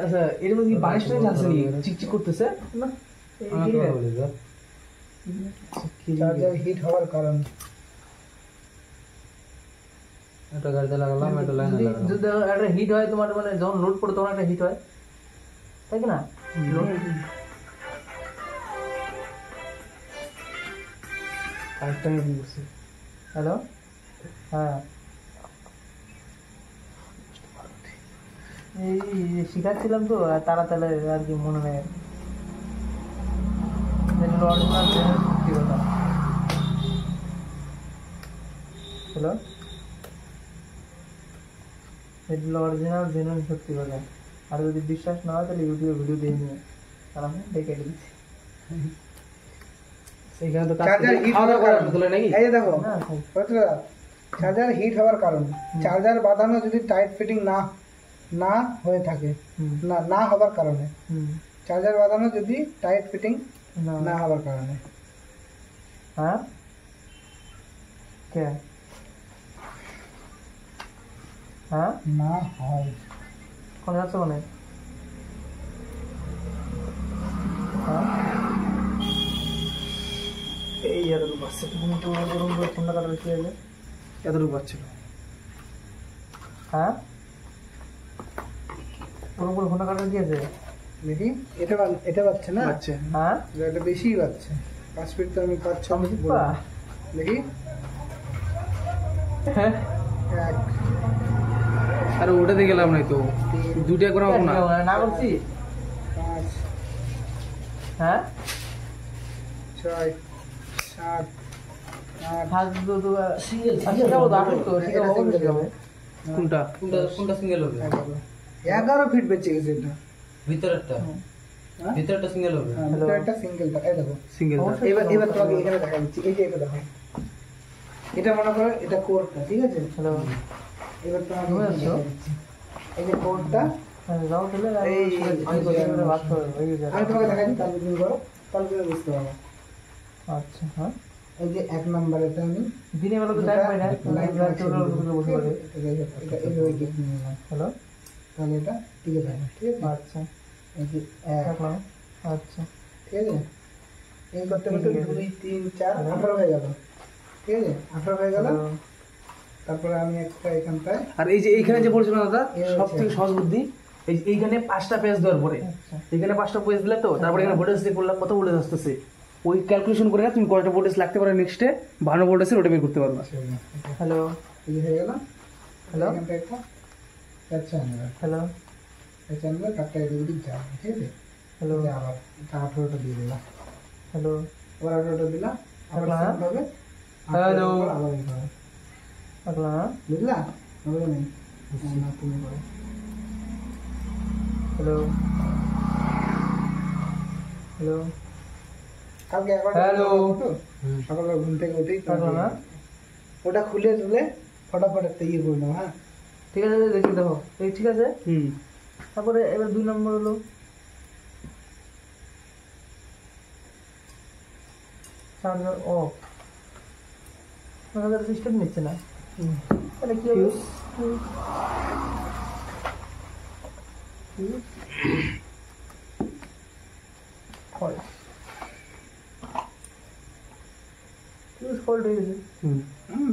আচ্ছা, এর মধ্যে কি বারিশ টাইজ আছে নি? চিকচিক করতেছে না, আমাকে বলে দাও। চার্জার হিট হওয়ার কারণ এটা গাড়িতে লাগালাম, এটা লাইনে যদি লাগালাম, যদি একটা হিট হয় তোমার, মানে যখন লোড পড়ে তখন একটা হিট হয়, তাই কি না? আরেকটা আমি বলছি, হ্যালো, হ্যাঁ, এই শিখাচ্ছিলাম তো, আর তারা তাহলে আর কি মনে নেই। হ্যালো, এটা অরিজিনাল জেনুইন সত্যি কথা। আর যদি বিশ্বাস না হয় তাহলে ইউটিউবে ভিডিও দিয়ে নিয়ে তারা দেখে দিচ্ছি। সেইখানে তো চার্জার হিট হওয়ার কারণ নাকি? এই যে দেখো না, চার্জার হিট হওয়ার কারণ, চার্জার বাঁধানো যদি টাইট ফিটিং না হয়ে থাকে, হুম, না হওয়ার কারণে, হুম, চার্জার বাঁধানো যদি টাইট ফিটিং না, না হওয়ার কারণে, হ্যাঁ, কে, হ্যাঁ, না হয়, কোন যাচ্ছে মানে, হ্যাঁ, এই এতটুকু পাচ্ছে, তুমি তো ওরকম করে ফোনটা কাটার কি আছে? এতটুকু পাচ্ছিল। হ্যাঁ ওরকম করে ফোনটা কাটার কি আছে? দেখি এটা পাচ্ছে না, পাচ্ছে, হ্যাঁ এটা বেশিই পাচ্ছে। 5 ফিট তো আমি 5-6 বেশি বলবো। পা? দেখি হ্যাঁ 1 আরে ওটাতে গেলাম নাই তো, দুইটা করে হবে না। না করছি 5 হ্যাঁ 6 7 8 হাত তো শিখাবো তো আসুক তো শিখাবো অবশ্যই শিখাবো। কোনটা? কোনটা সিঙ্গেল হবে? 11 ফিট বেঁচে গেছে এটা। ভিতরেরটা হ্যাঁ? ভিতরেরটা সিঙ্গেল হবে। একটা সিঙ্গেলটা, এই দেখো। সিঙ্গেল। অবশ্যই। এবার তোমাকে এখানে দেখা দিচ্ছি, এই যে এটা দেখো, এটা মনে করো এটা কোডটা, ঠিক আছে? হ্যালো এবার তোমাকে বুঝতে এখানে পারছো? দেখা দিচ্ছি। এই যে কোডটা যাও তাহলে আমি করে বাদ করে হয়ে যাবে। আমি তোমাকে দেখাচ্ছি, তাহলে তুমি করো, তাহলে তুমি বুঝতে পারবে। আচ্ছা হ্যাঁ এই যে 1 নাম্বার, এটা আমি দিনে বেলা তো টাইম পাই না লাইন রাত চলে বসে পড়ে। এটা এইভাবে কেটে নিলাম, হ্যালো তাহলে এটা টিকে থাকবে, ঠিক আছে? আচ্ছা এই যে 1, রাখলাম আচ্ছা ঠিক আছে? এই করতে করতে 2 3 4 18 হয়ে গেল, ঠিক আছে? 18 হয়ে গেল। তারপরে আমি একটা এখানটায় আর এই যে এইখানে যে বলছিল না দাদা, এই সব থেকে সহজ বুদ্ধি, এইখানে 5টা পেজ দেওয়ার পরে, আচ্ছা এখানে 5টা পেজ দিলে তো, তারপরে এখানে ভোল্টেজ দিয়ে করলাম, কত ভোল্টেজ আসতেছে, ওই ক্যালকুলেশন করে তুমি কয়টা ভোল্টেজ লাগতে পারে নেক্সটে, 52 ভোল্টেজের ওটা বের করতে পারবা। হ্যালো এই যে হয়ে গেল। হ্যালো এখানটা একটা আচ্ছা আমরা হ্যালো এটা আমরা কাটটা এদিকে যাবে, ঠিক আছে? হ্যালো এই যে আবার এটা 18টা দিয়ে দিলাম, হ্যালো আবার 18টা দিলাম, আবার রাখলাম। same ভাবে হ্যালো। 18টার পর আবার এইভাবে। রাখলাম বুঝলা? হবে না? না তুমি করো। হ্যালো হ্যালো কালকে একবার হ্যালো। সকালবেলা ঘুম থেকে উঠেই রাখলাম না ওটা খুলে তুলে ফটাফট একটা ইয়ে করে নাও, হ্যাঁ? ঠিক আছে দেখি দেখো এই ঠিক আছে। হুম। তারপরে এবার 2 নম্বর হলো চার্জার অফ, আমাদের সিস্টেম নিচ্ছে না, তাহলে কি হবে? ফল্ট হয়ে গেছে,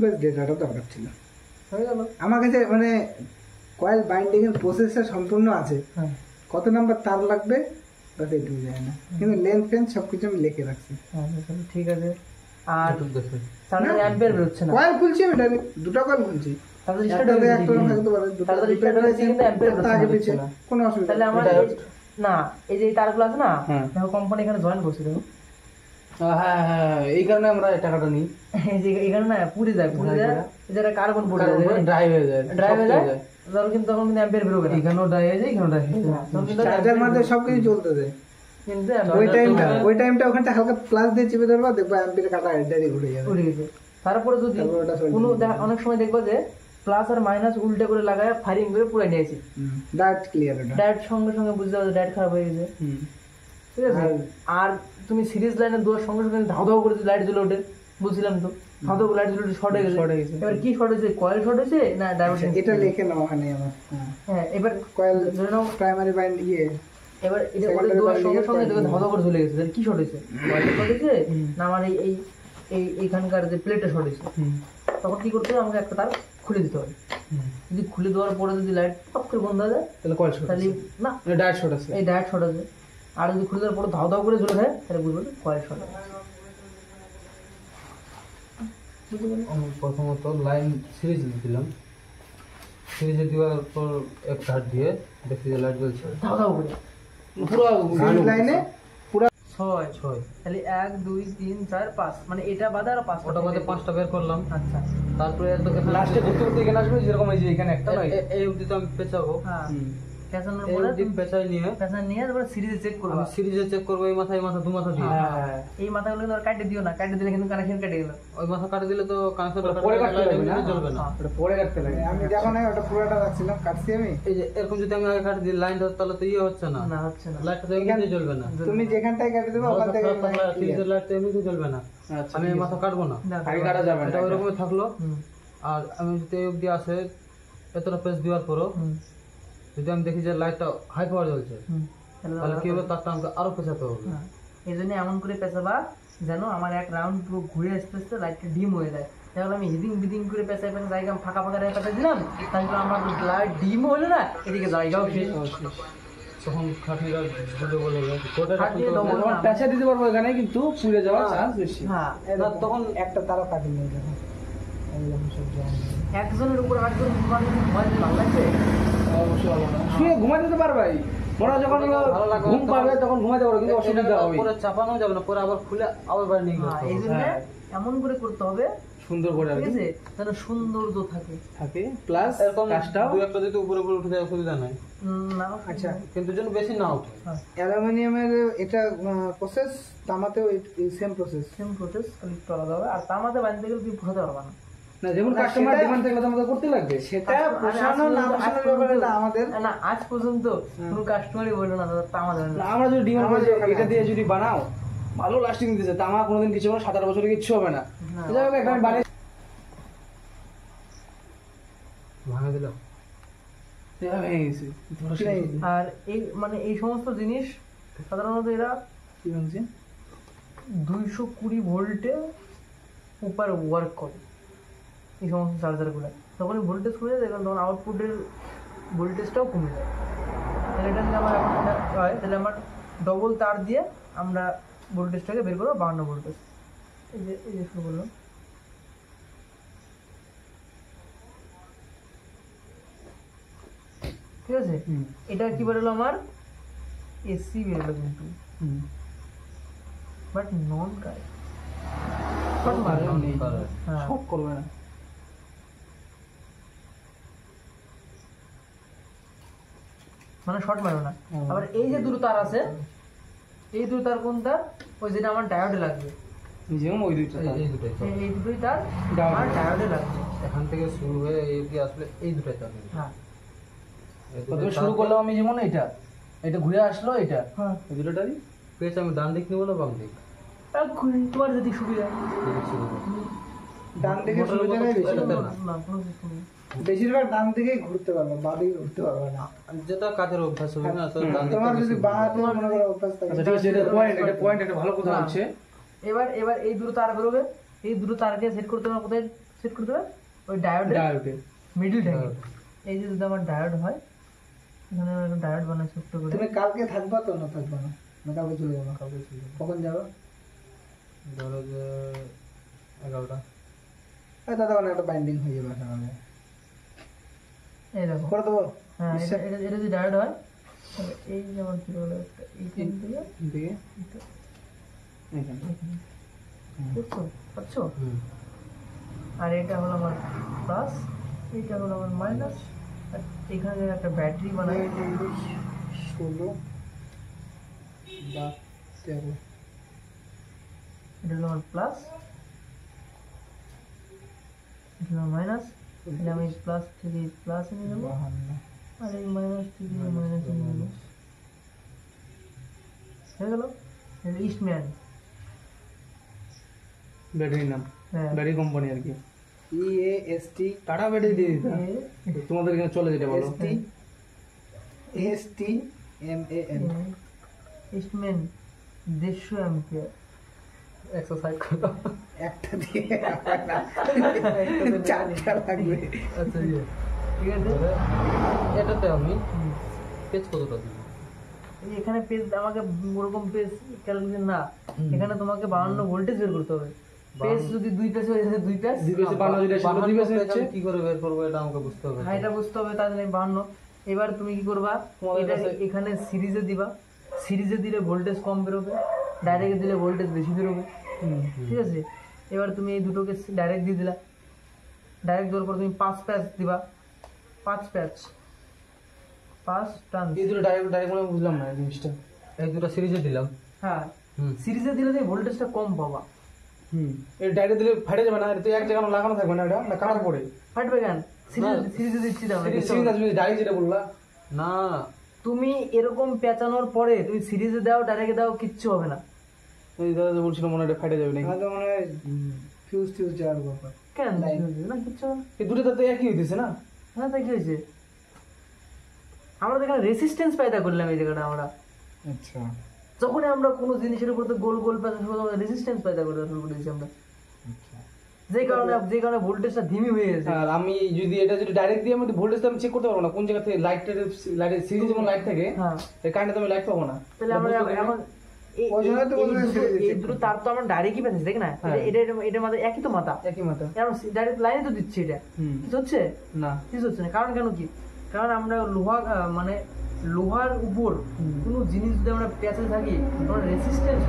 বেশ ডেটাটা দরকার ছিল। হয়ে গেল। আমার কাছে মানে কয়েল বাইন্ডিং এর প্রসেসটা সম্পূর্ণ আছে, হ্যাঁ কত নাম্বার তার লাগবে বাস এইটুকু যায় না, কিন্তু লেন্থ ফেন্থ সবকিছু আমি লিখে রাখছি। হ্যাঁ তাহলে ঠিক আছে। আর একটু দেখে। চার্জার অ্যাম্পিয়ার বেরোচ্ছে না, কয়েল খুলছি আমি ডাইরেক্ট, দুটো কয়েল খুলছি, তাহলে স্টার্ট একটাতে হয়ে একটা গেছে। থাকতে পারে, দুটো তাহলে দুটো start হয়েছে কিন্তু ampere একটা আগে বেরোচ্ছে পিছে না। কোনো অসুবিধা তাহলে নেই। আমার না এই যে এই তারগুলো আছে না, হ্যাঁ। দেখো কোম্পানি এখানে জয়েন করছে দেখো, হ্যাঁ হ্যাঁ, এই কারণে আমরা এই টাকাটা নিই, এই যে এখানে না পুড়ে যায় এই যে কার্বন পড়ে যায়, ড্রাই হয়ে যায়, ড্রাইভ হয়ে যায়, যায়। তখন কিন্তু অ্যাম্পিয়ার বেরোবে না, এখানেও ড্রাই হয়ে যায়, এখানেও ড্রাই হয়ে যায়। তখন কিন্তু চার্জার ampere মারতে বেরোবে না। সবকিছু চলতে দেয়। কিন্তু ওই টাইমটা ওখানটা হালকা প্লাস দিয়ে চেপে ধরবা, দেখবা অ্যাম্পিয়ার কাটা ডাইরেক্ট ঘুরে যাবে। উড়ে গেছে। তারপরে যদি তারপরে ওটা চলে কোনো যাবে। অনেক সময় দেখবো যে প্লাস আর মাইনাস উল্টে করে লাগায় ফায়ারিং করে পুরো নিয়েছে, ডাইরেক্ট ক্লিয়ার এটা। ডাইরেক্ট সঙ্গে সঙ্গে বুঝতে পারবে ডাইরেক্ট খারাপ হয়ে গেছে, হুম। ঠিক আছে। আর তুমি সিরিজ লাইনে দেওয়ার সঙ্গে সঙ্গে ধাও ধাও করে লাইট জ্বলে ওঠে, বুঝছিলাম তো ধাও ধাও লাইট জ্বলে শর্ট হয়ে Short হয়ে গেছে। এবার কি শর্ট হয়েছে, কয়েল শর্ট হয়েছে না ডাইভার্সন? এটা লিখে নাও ওখানে আমার। হ্যাঁ এবার কয়েল ধরে নাও, প্রাইমারি বাইন্ড ইয়ে এবার এটা Secondary ওদের দেওয়ার binding সঙ্গে এর সঙ্গে দেখো point ধাও ধাও করে ঝুলে গেছে, তাহলে কি শর্ট হয়েছে? কয়েলটা শর্ট হয়েছে না আমার এই এই এই এইখানকার যে প্লেটটা শর্ট হয়েছে? হুম। তখন কি করতে হবে, আমাকে একটা তার খুলে দিতে হবে। যদি খুলে দেওয়ার পরে যদি লাইট টপ করে বন্ধ হয়ে যায় তাহলে কয়েল শর্ট তাহলে না ডাইরেক্ট শর্ট আছে। এই ডাইরেক্ট শর্ট আছে। আর যদি খুলে দেওয়ার পরে ধাও ধাও করে জ্বলে যায় তাহলে বুঝবো কয়েল শর্ট আছে। আমি প্রথমত লাইন সিরিজ দিলাম, সিরিজে দেওয়ার পর এক ধার দিয়ে দেখি যে লাইট জ্বলছে। ধাও ধাও করে পুরো সিরিজ লাইনে 6 তাহলে 1 2 3 4 5 মানে এটা বাদে আর 5 ওটা বাদে 5টা বের করলাম। আচ্ছা তারপরে লাস্টে ঘুরতে ঘুরতে এখানে আসবে, যেরকম এই যে এখানে একটা নয়। এই অবধি তো আমি পেঁচাবো, হ্যাঁ হুম। পেছানোর এই পরে অবধি পেঁচাই নিয়ে পেছন নিয়ে তারপরে সিরিজে চেক করবা। আমি সিরিজে চেক করবো এই মাথা দু মাথা দিয়ে। হ্যাঁ। এই মাথাগুলো কিন্তু আর কাটে দিও না, কাটে দিলে কিন্তু কানেকশন কেটে গেল। ওই মাথা কাটে দিলে তো কানেকশন পরে কাটতে লাগবে না, জ্বলবে না। ওটা পরে কাটতে লাগে। আমি যখন ওটা পুরোটা রাখছিলাম, কাটছি আমি। এই যে এরকম যদি আমি আগে কাটে দিই লাইনটা, তাহলে তো ইয়ে হচ্ছে না, না হচ্ছে না। লাইটটা তো এমনিতেই জ্বলবে না। তুমি যেখানটায় কেটে দেবে ওখান থেকে সিরিজের লাইট তো এমনিতেই জ্বলবে না, আচ্ছা, আমি এই মাথা কাটবো না, না, আগে কাটা যাবে না। এটা ওইরকমই থাকলো। হুম, আর আমি যদি এই অবধি আসে এতটা পেজ দেওয়ার পরও হুম, যদি আমি দেখি যে লাইটটা হাই পাওয়ার জ্বলছে, হুম। তাহলে কি হবে, তারটা আমাকে আরো পেঁচাতে হবে। হ্যাঁ, এই জন্য এমন করে পেঁচাবা যেন আমার এক রাউন্ড পুরো ঘুরে আসতে আসতে লাইটটা ডিম হয়ে যায়। তাহলে আমি হিদিং বিদিং করে পেঁচাই পেঁচা জায়গা ফাঁকা ফাঁকা জায়গা পেঁচা দিলাম, তাহলে আমার লাইট ডিম হলো না, এদিকে জায়গাও শেষ। তখন খাটনিটা দুটো বলে গোটা খাটনি double তোমার না। প্যাঁচা দিতে পারবো এখানে, কিন্তু পুড়ে যাওয়ার চান্স বেশি। হ্যাঁ, তখন তখন একটা তারও কাটি নিয়ে যাবো এইরকম সব জম। একজনের উপর আরেকজন ঘুমাতে ভালো লাগবে। অবশ্যই ভালো না। শুয়ে ঘুমাতে তো পারবাই, ওরা যখন ভালো লাগবে, ঘুম তখন- পাবে তখন ঘুমাতে পারো, কিন্তু অসুবিধা হবে। পরে চাপানো যাবে না, পরে আবার খুলে আবার বাইরে নিয়ে হ্যাঁ, এই জন্য হ্যাঁ। এমন করে করতে হবে, সুন্দর করে আর ঠিক কি আছে, যেন সৌন্দর্য থাকে। থাকে, প্লাস এরকম কাজটাও দু একটা যদি উপরে উপরে উঠে যায় অসুবিধা নাই, না, আচ্ছা, কিন্তু যেন বেশি না উঠে। অ্যালুমিনিয়ামের এটা প্রসেস, তামাতেও সেম প্রসেস। সেম প্রসেস, খালি একটু আলাদা হবে। আর তামাতে বাঁধতে গেলে তুমি পোষাতে পারবা না। না, যেমন না, কাস্টমার সেটা- ডিমান্ড থাকলে তো আমাদের করতে লাগবে। সেটা আজ পোষানো না পর্যন্ত- পোষানোর ব্যাপারে এটা আমাদের। না, আজ পর্যন্ত কোনো কাস্টমারই বললো না দাদা তামা দেবেন না, না। আমরা যদি ডিমান্ড করি যে আমাদের এটা দিয়ে যদি বানাও ভালো লাস্টিং দিতেছে, তা আমার কোনোদিন কিছু হবে না, 7-8 বছরে কিচ্ছু হবে না। না। যাই হোক, একটা আমি বানিয়ে ভাঙে দিল ভেঙে গেছি। সেটাই। আর এই মানে এই সমস্ত জিনিস সাধারণত এরা কি ভাঙছে? 220 ভোল্টে উপর ওয়ার্ক করে এই সমস্ত চার্জারগুলো। যখনই ভোল্টেজ কমে যায় দেখবেন তখন আউটপুটের ভোল্টেজটাও কমে যায়। তাহলে এটা যদি আমার এখন এটা হয়, তাহলে আমার ডবল তার দিয়ে আমরা ভোল্টেজটাকে বের করবো 52 ভোল্টেজ। এই যে শুরু করলাম, ঠিক আছে। হুম, এটা কি বেরোলো আমার এসি বেরোলো, কিন্তু হুম। But non current. নেই। হ্যাঁ, সব করবে না। মানে শর্ট মারো না। হুম। আবার এই যে দুটো তার আছে, এই দুটো তার কোন তার? ওই যেটা আমার ডায়োডে লাগবে। যেমন ওই দুইটা তার। এই দুটাই তো। এই দুটোই তার ডায়োডে। আমার ডায়োডে লাগবে। এখান থেকে শুরু হয়ে এই অবধি আসলে এই দুটাই তো হবে। হ্যাঁ, এই প্রথমে দুটাই শুরু তার- করলাম আমি যেমন এটা ঘুরে আসলো, এটা হ্যাঁ। এই দুটোটারই পেয়েছি আমি ডান দিক নিবো না বাম দিক? এক্ষুনি তোমার যদি সুবিধা। এদিক শুরু করবো। ডান দিকে মোটরের মতো সুবিধাটাই বেশি। এটা না। না, কোনো সিস্টেম নেই। বেশিরভাগ ডান দিকেই ঘুরতে পারবে, বাঁ দিকে ঘুরতে পারবে না। যেটা কাজের অভ্যাস হবে না, তো ডান তোমার দিকটা যদি বেশি বাঁ হাতে ঘুরবে। মনে করো অভ্যাস থাকে। আচ্ছা ঠিক আছে, এটা পয়েন্ট, এটা ভালো কথা না। হচ্ছে। এবার এই দুটো তার বেরোবে, এই দুটো তারকে সেট করতে হবে কোথায় সেট করতে হবে? ওই ডায়োডে ডায়োডে। মিডিল থেকে। ডায়োড। এই যে যদি আমার ডায়োড হয়, এখানে আমি একটা ডায়োড বানাই ছোট্ট করে। তুমি কালকে থাকবা তো না থাকবা না? না কালকে চলে যাবো? কাউকে ছিল। কখন যাবো? ধরো যে 11টা। দাদা মানে একটা বাইন্ডিং হয়ে যাবে সকালে। এই দেখো, করে দেবো? হ্যাঁ, এটা যদি ডায়োড হয়, তাহলে এই যেমন কি বলে একটা এইখান থেকে দিকে এটা এখানে। এখানে। বুঝছো? পাচ্ছো? হুম। আর এটা হলো আমার প্লাস, এটা হলো আমার মাইনাস। আর এখানে একটা ব্যাটারি বানাই। 16 বা 13। এটা হলো আমার প্লাস, এটা হলো মাইনাস। তাহলে আমি প্লাস থেকে প্লাস নিয়ে নেবো, 52। আর এই মাইনাস থেকে মাইনাস নিয়ে নেবো। হয়ে গেল। ইস্টম্যান। ব্যাটারির নাম, হ্যাঁ, ব্যাটারি কোম্পানি আর কি। EAST টাটা ব্যাটারি দিয়ে দিতে। তোমাদের এখানে চলে যেটা বলো। STMAN। Eastman 150 ampere. এক্সারসাইজ করো। একটা দিয়ে হবে না, চারটা লাগবে। আচ্ছা ইয়ে। ঠিক আছে। এটাতে আমি হুম। পেজ কতটা দিব? এই এখানে পেজ আমাকে ওরকম পেজ ক্যালকুলেশন না, এখানে তোমাকে 52 ভোল্টেজ বের করতে হবে। পেজ যদি 2 পেজ হয়ে যায় 2 পেজ, দুই পেজে 52 যেটা ছিল, দুই পেজে হচ্ছে। কি করে বের করবো এটা আমাকে বুঝতে হবে। হ্যাঁ, এটা বুঝতে হবে, তাহলে 52। এবার তুমি কি করবা, তোমাদের এটা কাছে- এখানে সিরিজে দিবা। সিরিজে দিলে ভোল্টেজ কম বেরোবে, ডাইরেক্ট দিলে ভোল্টেজ বেশি বেরোবে। ঠিক আছে। এবার তুমি এই দুটোকে ডাইরেক্ট দিয়ে দিলা। ডাইরেক্ট দেওয়ার পর তুমি 5 প্যাচ দিবা, 5 প্যাচ, 5 টার্ন। এই দুটো ডাইরেক্ট মানে বুঝলাম না এই জিনিসটা। এই দুটো সিরিজে দিলাম। হ্যাঁ, হুম। সিরিজে দিলে তুমি ভোল্টেজটা কম পাবা। এই ডাইরেক্ট দিলে ফাটে যাবে না, এটা তো এক জায়গায় লাগানো থাকবে না, এটা না কাটার পরে। ফাটবে কেন? সিরিজে দিচ্ছি তো আমরা। সিরিজ তুমি ডাইরেক্ট যেটা বললা, না তুমি এরকম পেঁচানোর পরে তুমি সিরিজে দাও, ডাইরেক্ট দাও, কিচ্ছু হবে না। ওই দাদা যে বলছিল মনে হয় এটা ফাটে যাবে নাকি। আমার তো মনে হয় ফিউজ টিউজ যাওয়ার ব্যাপার। কেন? Line. না, কিচ্ছু হবে না। এই দুটো তো একই হইতেছে না। হ্যাঁ, তাই কি হয়েছে? আমরা তো এখানে রেসিস্টেন্স পায়দা করলাম এই জায়গাটা আমরা। আচ্ছা, যখনই আমরা কোনো জিনিসের উপর তো গোল গোল রেজিস্ট্যান্স পয়দা করতে শুরু করেছি আমরা, যে কারণে ভোল্টেজটা ধিমি হয়ে গেছে। আর আমি যদি এটা যদি ডাইরেক্ট দিয়ে আমি ভোল্টেজটা আমি চেক করতে পারবো না কোন জায়গা থেকে লাইটের সিরিজ যেমন লাইট থাকে হ্যাঁ, এই কারেন্টে আমি লাইট পাবো না। তাহলে আমরা এখন ওই জন্য তো বলতে এই দুটো তার তো আমরা ডাইরেক্টই পেয়েছি, দেখ না, হ্যাঁ। এটা মাথা একই তো মাথা, একই মাথা। ডাইরেক্ট লাইনে তো দিচ্ছি, এটা কিছু হচ্ছে না কিছু হচ্ছে না। কারণ কেন কি, কারণ আমরা মানে লোহার উপর কোনো জিনিস যদি আমরা পেঁচে থাকি আমরা রেসিস্ট্যান্স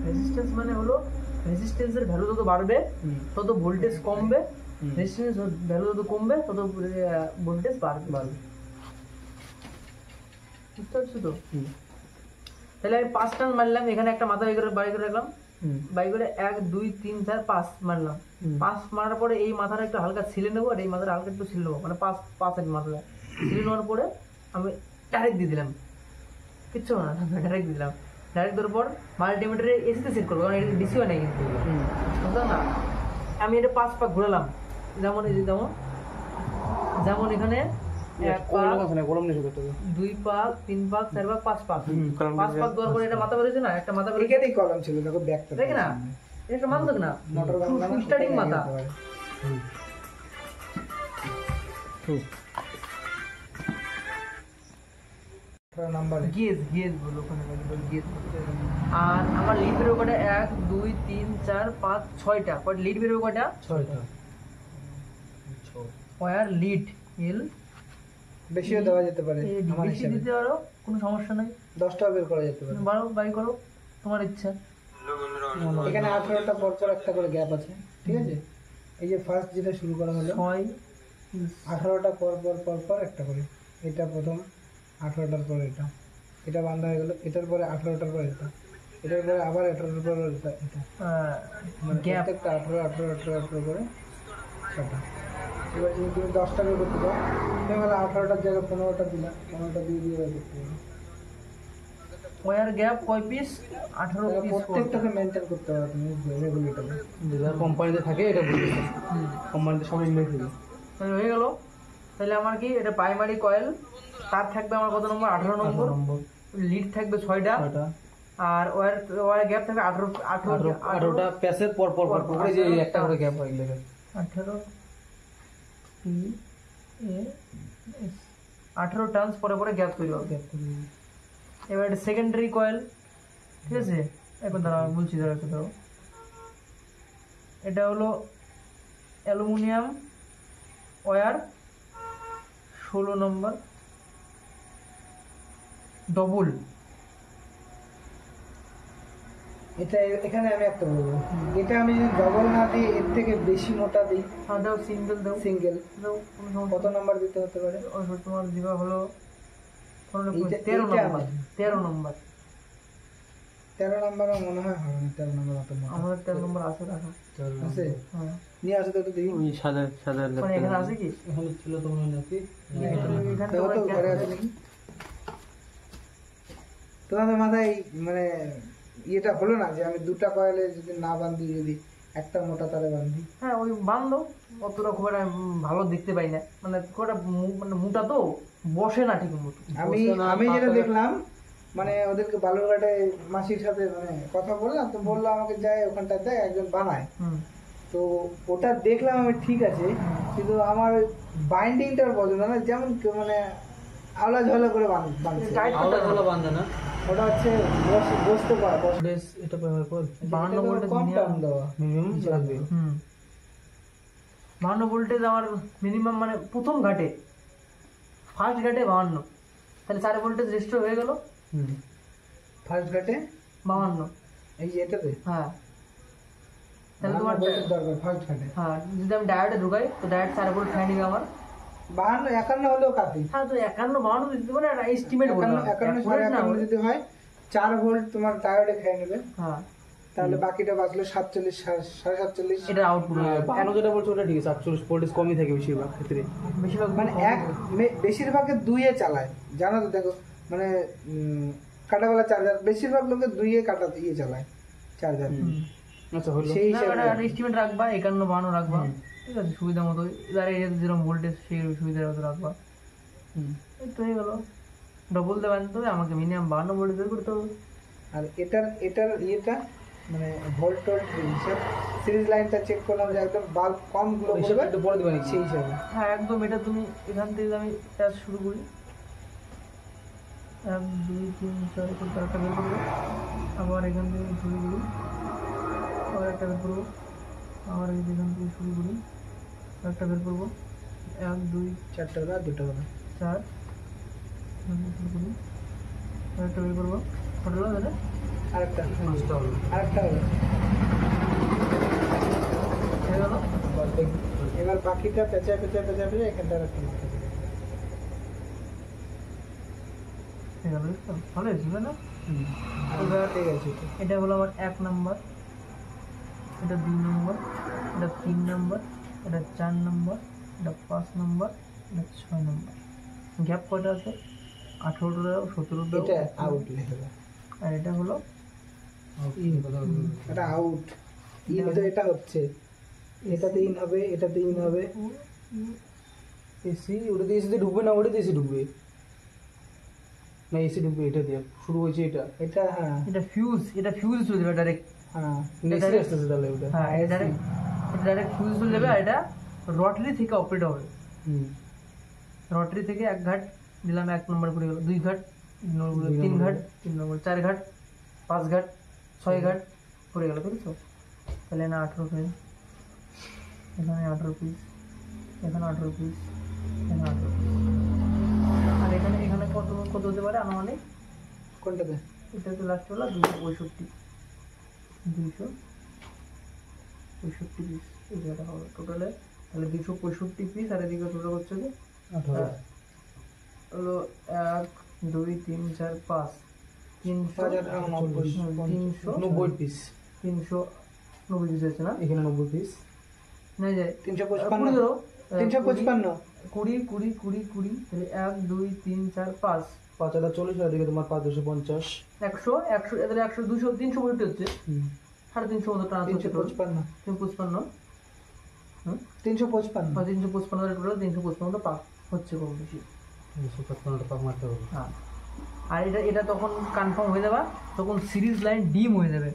রেজিস্ট্যান্স মানে হলো রেজিস্ট্যান্সের ভ্যালু যত বাড়বে তত ভোল্টেজ কমবে, রেজিস্ট্যান্স ভ্যালু যত কমবে তত ভোল্টেজ বাড়বে। বুঝতে পারছো তো? তাহলে আমি 5 টার্ন মারলাম, এখানে একটা মাথা বাই করে রাখলাম, বাই করে 1 2 3 4 5 মারলাম। 5 মারার পরে এই মাথাটা একটু হালকা ছিলে নেবো, আর এই মাথাটা হালকা একটু ছিলে নেবো, মানে 5 মাথাটা ছিলে নেওয়ার পরে আমি ডাইরেক্ট দিয়ে দিলাম, কিচ্ছু না, ডাইরেক্ট দিলাম। ডাইরেক্ট দেওয়ার পর মাল্টিমিটারে এসিতে সেট করবো, কারণ এটা ডিসি হয় না কিন্তু, বুঝলাম না। আমি এটা 5 পাক ঘোরালাম, যেমন এখানে 1 পাক, 2 পাক, 3 পাক, 4 পাক, 5 পাক, 5 পাক দেওয়ার পরে এটা মাথা বেরোচ্ছে না, একটা মাথা বেরোচ্ছে, এখানেই কলম ছিল, দেখো ব্যাকটা দেখে না, এটা একটা মাথা না, মোটর স্টার্টিং মাথা। নাম্বার গেজ বলো ওখানে, গেজ। আর আমার লিড বেরো কটা, 1 2 3 4 5 6টা, লিড বেরো কটা, 6টা। ওয়্যার লিড এল, বেশিও দেওয়া যেতে পারে আমার বেশি হিসাবে, দিতে পারো, কোনো সমস্যা নাই, 10টাও বের করা যেতে পারে। বাই করো তোমার ইচ্ছা। এখানে 18টা পর পর একটা করে গ্যাপ আছে, ঠিক আছে। এই যে ফার্স্ট যেটা শুরু করা হলো 6 18টা পর পর একটা করে, এটা প্রথম 18টার পর এটা বান্ধা হয়ে গেল, এটার পরে 18টার পর এটার পরে আবার 18টার পর এটা, মানে গ্যাপ, প্রত্যেকটা 18 করে 6টা। এবার যদি তুমি 10টা বের করতে পারো, তাহলে 18টার জায়গায় 15টা দিলা, 15টা দিয়ে বের করতে পারো। ওয়্যার গ্যাপ কয় পিস, 18 তাহলে পিস। প্রত্যেকটাকে মেনটেন করতে পারো তুমি রেগুলেটরে। যেটা কোম্পানিতে থাকে এটা বুঝতে কোম্পানিতে সবাই মিলে থাকে। তাহলে হয়ে গেল। তাহলে আমার কি এটা প্রাইমারি কয়েল, তার থাকবে আমার কত নম্বর, 18 নম্বর, লিড থাকবে 6টা, আর ওয়্যার গ্যাপ থাকবে 18টা প্যাসের পর করে যে একটা করে গ্যাপ হয়ে গেলে 18 18 টার্নস পরে গ্যাপ তৈরি হবে। এবার এটা সেকেন্ডারি কয়েল, ঠিক আছে। এখন দাঁড়াও আমি বলছি, দাঁড়াও, এটা হলো অ্যালুমিনিয়াম ওয়্যার 16 নম্বর ডবল। এটা এখানে আমি একটা বলবো, এটা আমি যদি ডবল না দিই, এর থেকে বেশি মোটা দিই, দাও সিঙ্গেল, দাও সিঙ্গেল, দাও, কোনো সমস্যা কত নাম্বার দিতে হতে পারে? ওই তোমার দিবা হলো 13 এইটা নম্বর, 13 নম্বর। 13 নাম্বারও মনে হয় হবে না, 13 নাম্বার অত মোটা আমাদের 13 নম্বর আছে রাখা, আছে। হ্যাঁ। নিয়ে আসো তো একটু দেখি, ওই সাদা মানে এখানে আছে কি, এখানে ছিল তো মনে হয় নাকি এখানে দেখো তো তোমার ঘরে আছে নাকি। তোমাদের মাথায় মানে ইয়েটা হলো না যে আমি 2টা কয়েলে যদি না বাঁধি, যদি একটা মোটা তারে বাঁধি? হ্যাঁ ওই বান্ধব অতটা খুব একটা ভালো দেখতে পাই না, মানে খুব একটা মানে মোটা তো বসে না ঠিক মতো। আমি যেটা দেখলাম, মানে ওদেরকে বালুরঘাটে মাসির সাথে মানে কথা বললাম, তো বললো আমাকে যায় ওখানটা দেয়, একজন বানায়, তো ওটা দেখলাম আমি, ঠিক আছে, কিন্তু আমার বাইন্ডিংটার পছন্দ না, যেমন মানে আওলা ঝালা করে বাঁধছে, বান্ধে না, ওটা হচ্ছে বসতে পারে, এটা ব্যবহার কর 52 ভোল্টেজ কম মিনিমাম টার্ম দেওয়া। মিনিমাম লাগবে। 52 ভোল্টেজ আমার মিনিমাম, মানে প্রথম ঘাটে, ফার্স্ট ঘাটে 52, তাহলে 4 ভোল্টেজ রেস্টোর হয়ে গেল। ফার্স্ট ঘাটে 52, এই যে এটাতে হ্যাঁ। তাহলে তোমার ভোল্টেজ দরকার ফার্স্ট ঘাটে। হ্যাঁ, যদি আমি ডায়োডে ঢুকাই তো ডায়োড 4 ভোল্ট খাই নিবে আমার। 52 51 হলেও কাফি। হ্যাঁ, তো 51 52 দিতে পারে, একটা এস্টিমেট বললাম, 51 51 যদি হয় 4 ভোল্ট তোমার ডায়োডে খেয়ে নেবে, হ্যাঁ, তাহলে বাকিটা বাঁচলো 47 47.5। এটা আউটপুট হয়ে যাবে। বানো যেটা বলছো ওটা ঠিক আছে, 48 ভোল্টেজ কমই থাকে বেশিরভাগ ক্ষেত্রে। বেশিরভাগ মানে বেশিরভাগে 2 এ চালায়, জানো তো, দেখো মানে কাটাওয়ালা চার্জার বেশিরভাগ লোকে 2 এ কাটা দিয়ে চালায় চার্জার, আচ্ছা হলো। সেই হিসাবে এস্টিমেট রাখবা 51 52 রাখবা, ঠিক আছে, সুবিধা মতো। এবারে যেরকম ভোল্টেজ সেই সুবিধার মতো রাখবা। এই তো হয়ে গেল। ডবল দিয়ে বাঁধতে হবে, আমাকে মিনিমাম 52 ভোল্ট বের করতে হবে। আর এটার ইয়েটা মানে ভোল্ট টোল্ট হিসাব সিরিজ লাইনটা চেক করলাম যে একদম বাল্ব কম গ্লো হিসাব করবে একটু পরে দিবেন সেই হিসাবে। হ্যাঁ একদম, এটা তুমি এখান থেকে আমি কাজ শুরু করি, 1 2 3 4 করতে একটা বের করবো, আবার এখান থেকে শুরু করি, আবার একটা বের করবো, আবার এখান থেকে শুরু করি, একটা বের করবো, 1 2 4টা হলো আর 2টা হলো। 4 শুরু করি, আরেকটা বের করবো, কত হলো দাদা? আরেকটা পাঁচটা হলো। আরেকটা হলো। হয়ে গেল। এবার বাকিটা পেঁচা এখানটা আরেকটা মাথা দেবে। হয়ে গেল, বুঝছো? ভালো হয়েছিল না? এবার ঠিক আছে এটা। এটা হলো আমার 1 নম্বর, এটা 2 নম্বর, এটা 3 নম্বর, এটা 4 নম্বর, এটা 5 নম্বর, এটা 6 নম্বর। গ্যাপ কয়টা আছে? 18 দাও, 17 দাও, এটা আউট লিখে দাও। আর এটা হলো এটা আউট। ইন তো এটা হচ্ছে, এটাতে ইন হবে, এটাতে ইন হবে। এসি ওটা দিয়ে এসিতে ঢুকবে না, ওটা দিয়ে এসি ঢুকবে না, এসি ঢুকবে এটা দিয়ে শুরু হয়েছে এটা। এটা হ্যাঁ এটা ফিউজ, এটা ফিউজ চলে যাবে ডাইরেক্ট। হ্যাঁ এসি আসতেছে তাহলে ওটা। হ্যাঁ এটা ডাইরেক্ট ফিউজ চলে যাবে, আর এটা রটারি থেকে অপারেট হবে। হুম। রটারি থেকে 1 ঘাট দিলাম, 1 নম্বর করে গেল, 2 ঘাট, 3 ঘাট, 3 নম্বর, 4 ঘাট, 5 ঘাট, 6 ঘাট পড়ে গেল, বুঝছো? তাহলে না 18 পিস, এখানে 18 পিস, এখানে 18 পিস, এখানে 18 পিস, আর এখানে এখানে কত কত হতে পারে আনুমানিক? কোনটাতে? এটা তো লাস্ট হলো 265, 265 পিস এই জায়গাটা হবে টোটালে। তাহলে 265 পিস, আর এদিকে টোটাল হচ্ছে যে হলো 1 2 3 4 5 90 পিস, 390 পিস আছে না? এখানে 90 পিস, না যায় 355 20 ধরো, 355 20 20 20 20, তাহলে 1 2 3 4 5 5 হাজার 40, আর এদিকে তোমার 5250। 100 100 এদের 100 200 300 বলতে হচ্ছে, 350 মতো ট্রান্স হচ্ছে, 355 355, হুম 355 355 টোটাল 355 মতো পাক হচ্ছে কম বেশি। 255টা পাক মারতে হবে। হ্যাঁ, আর এটা তখন কনফার্ম হয়ে যাবে, তখন সিরিজ লাইন ডিম হয়ে যাবে।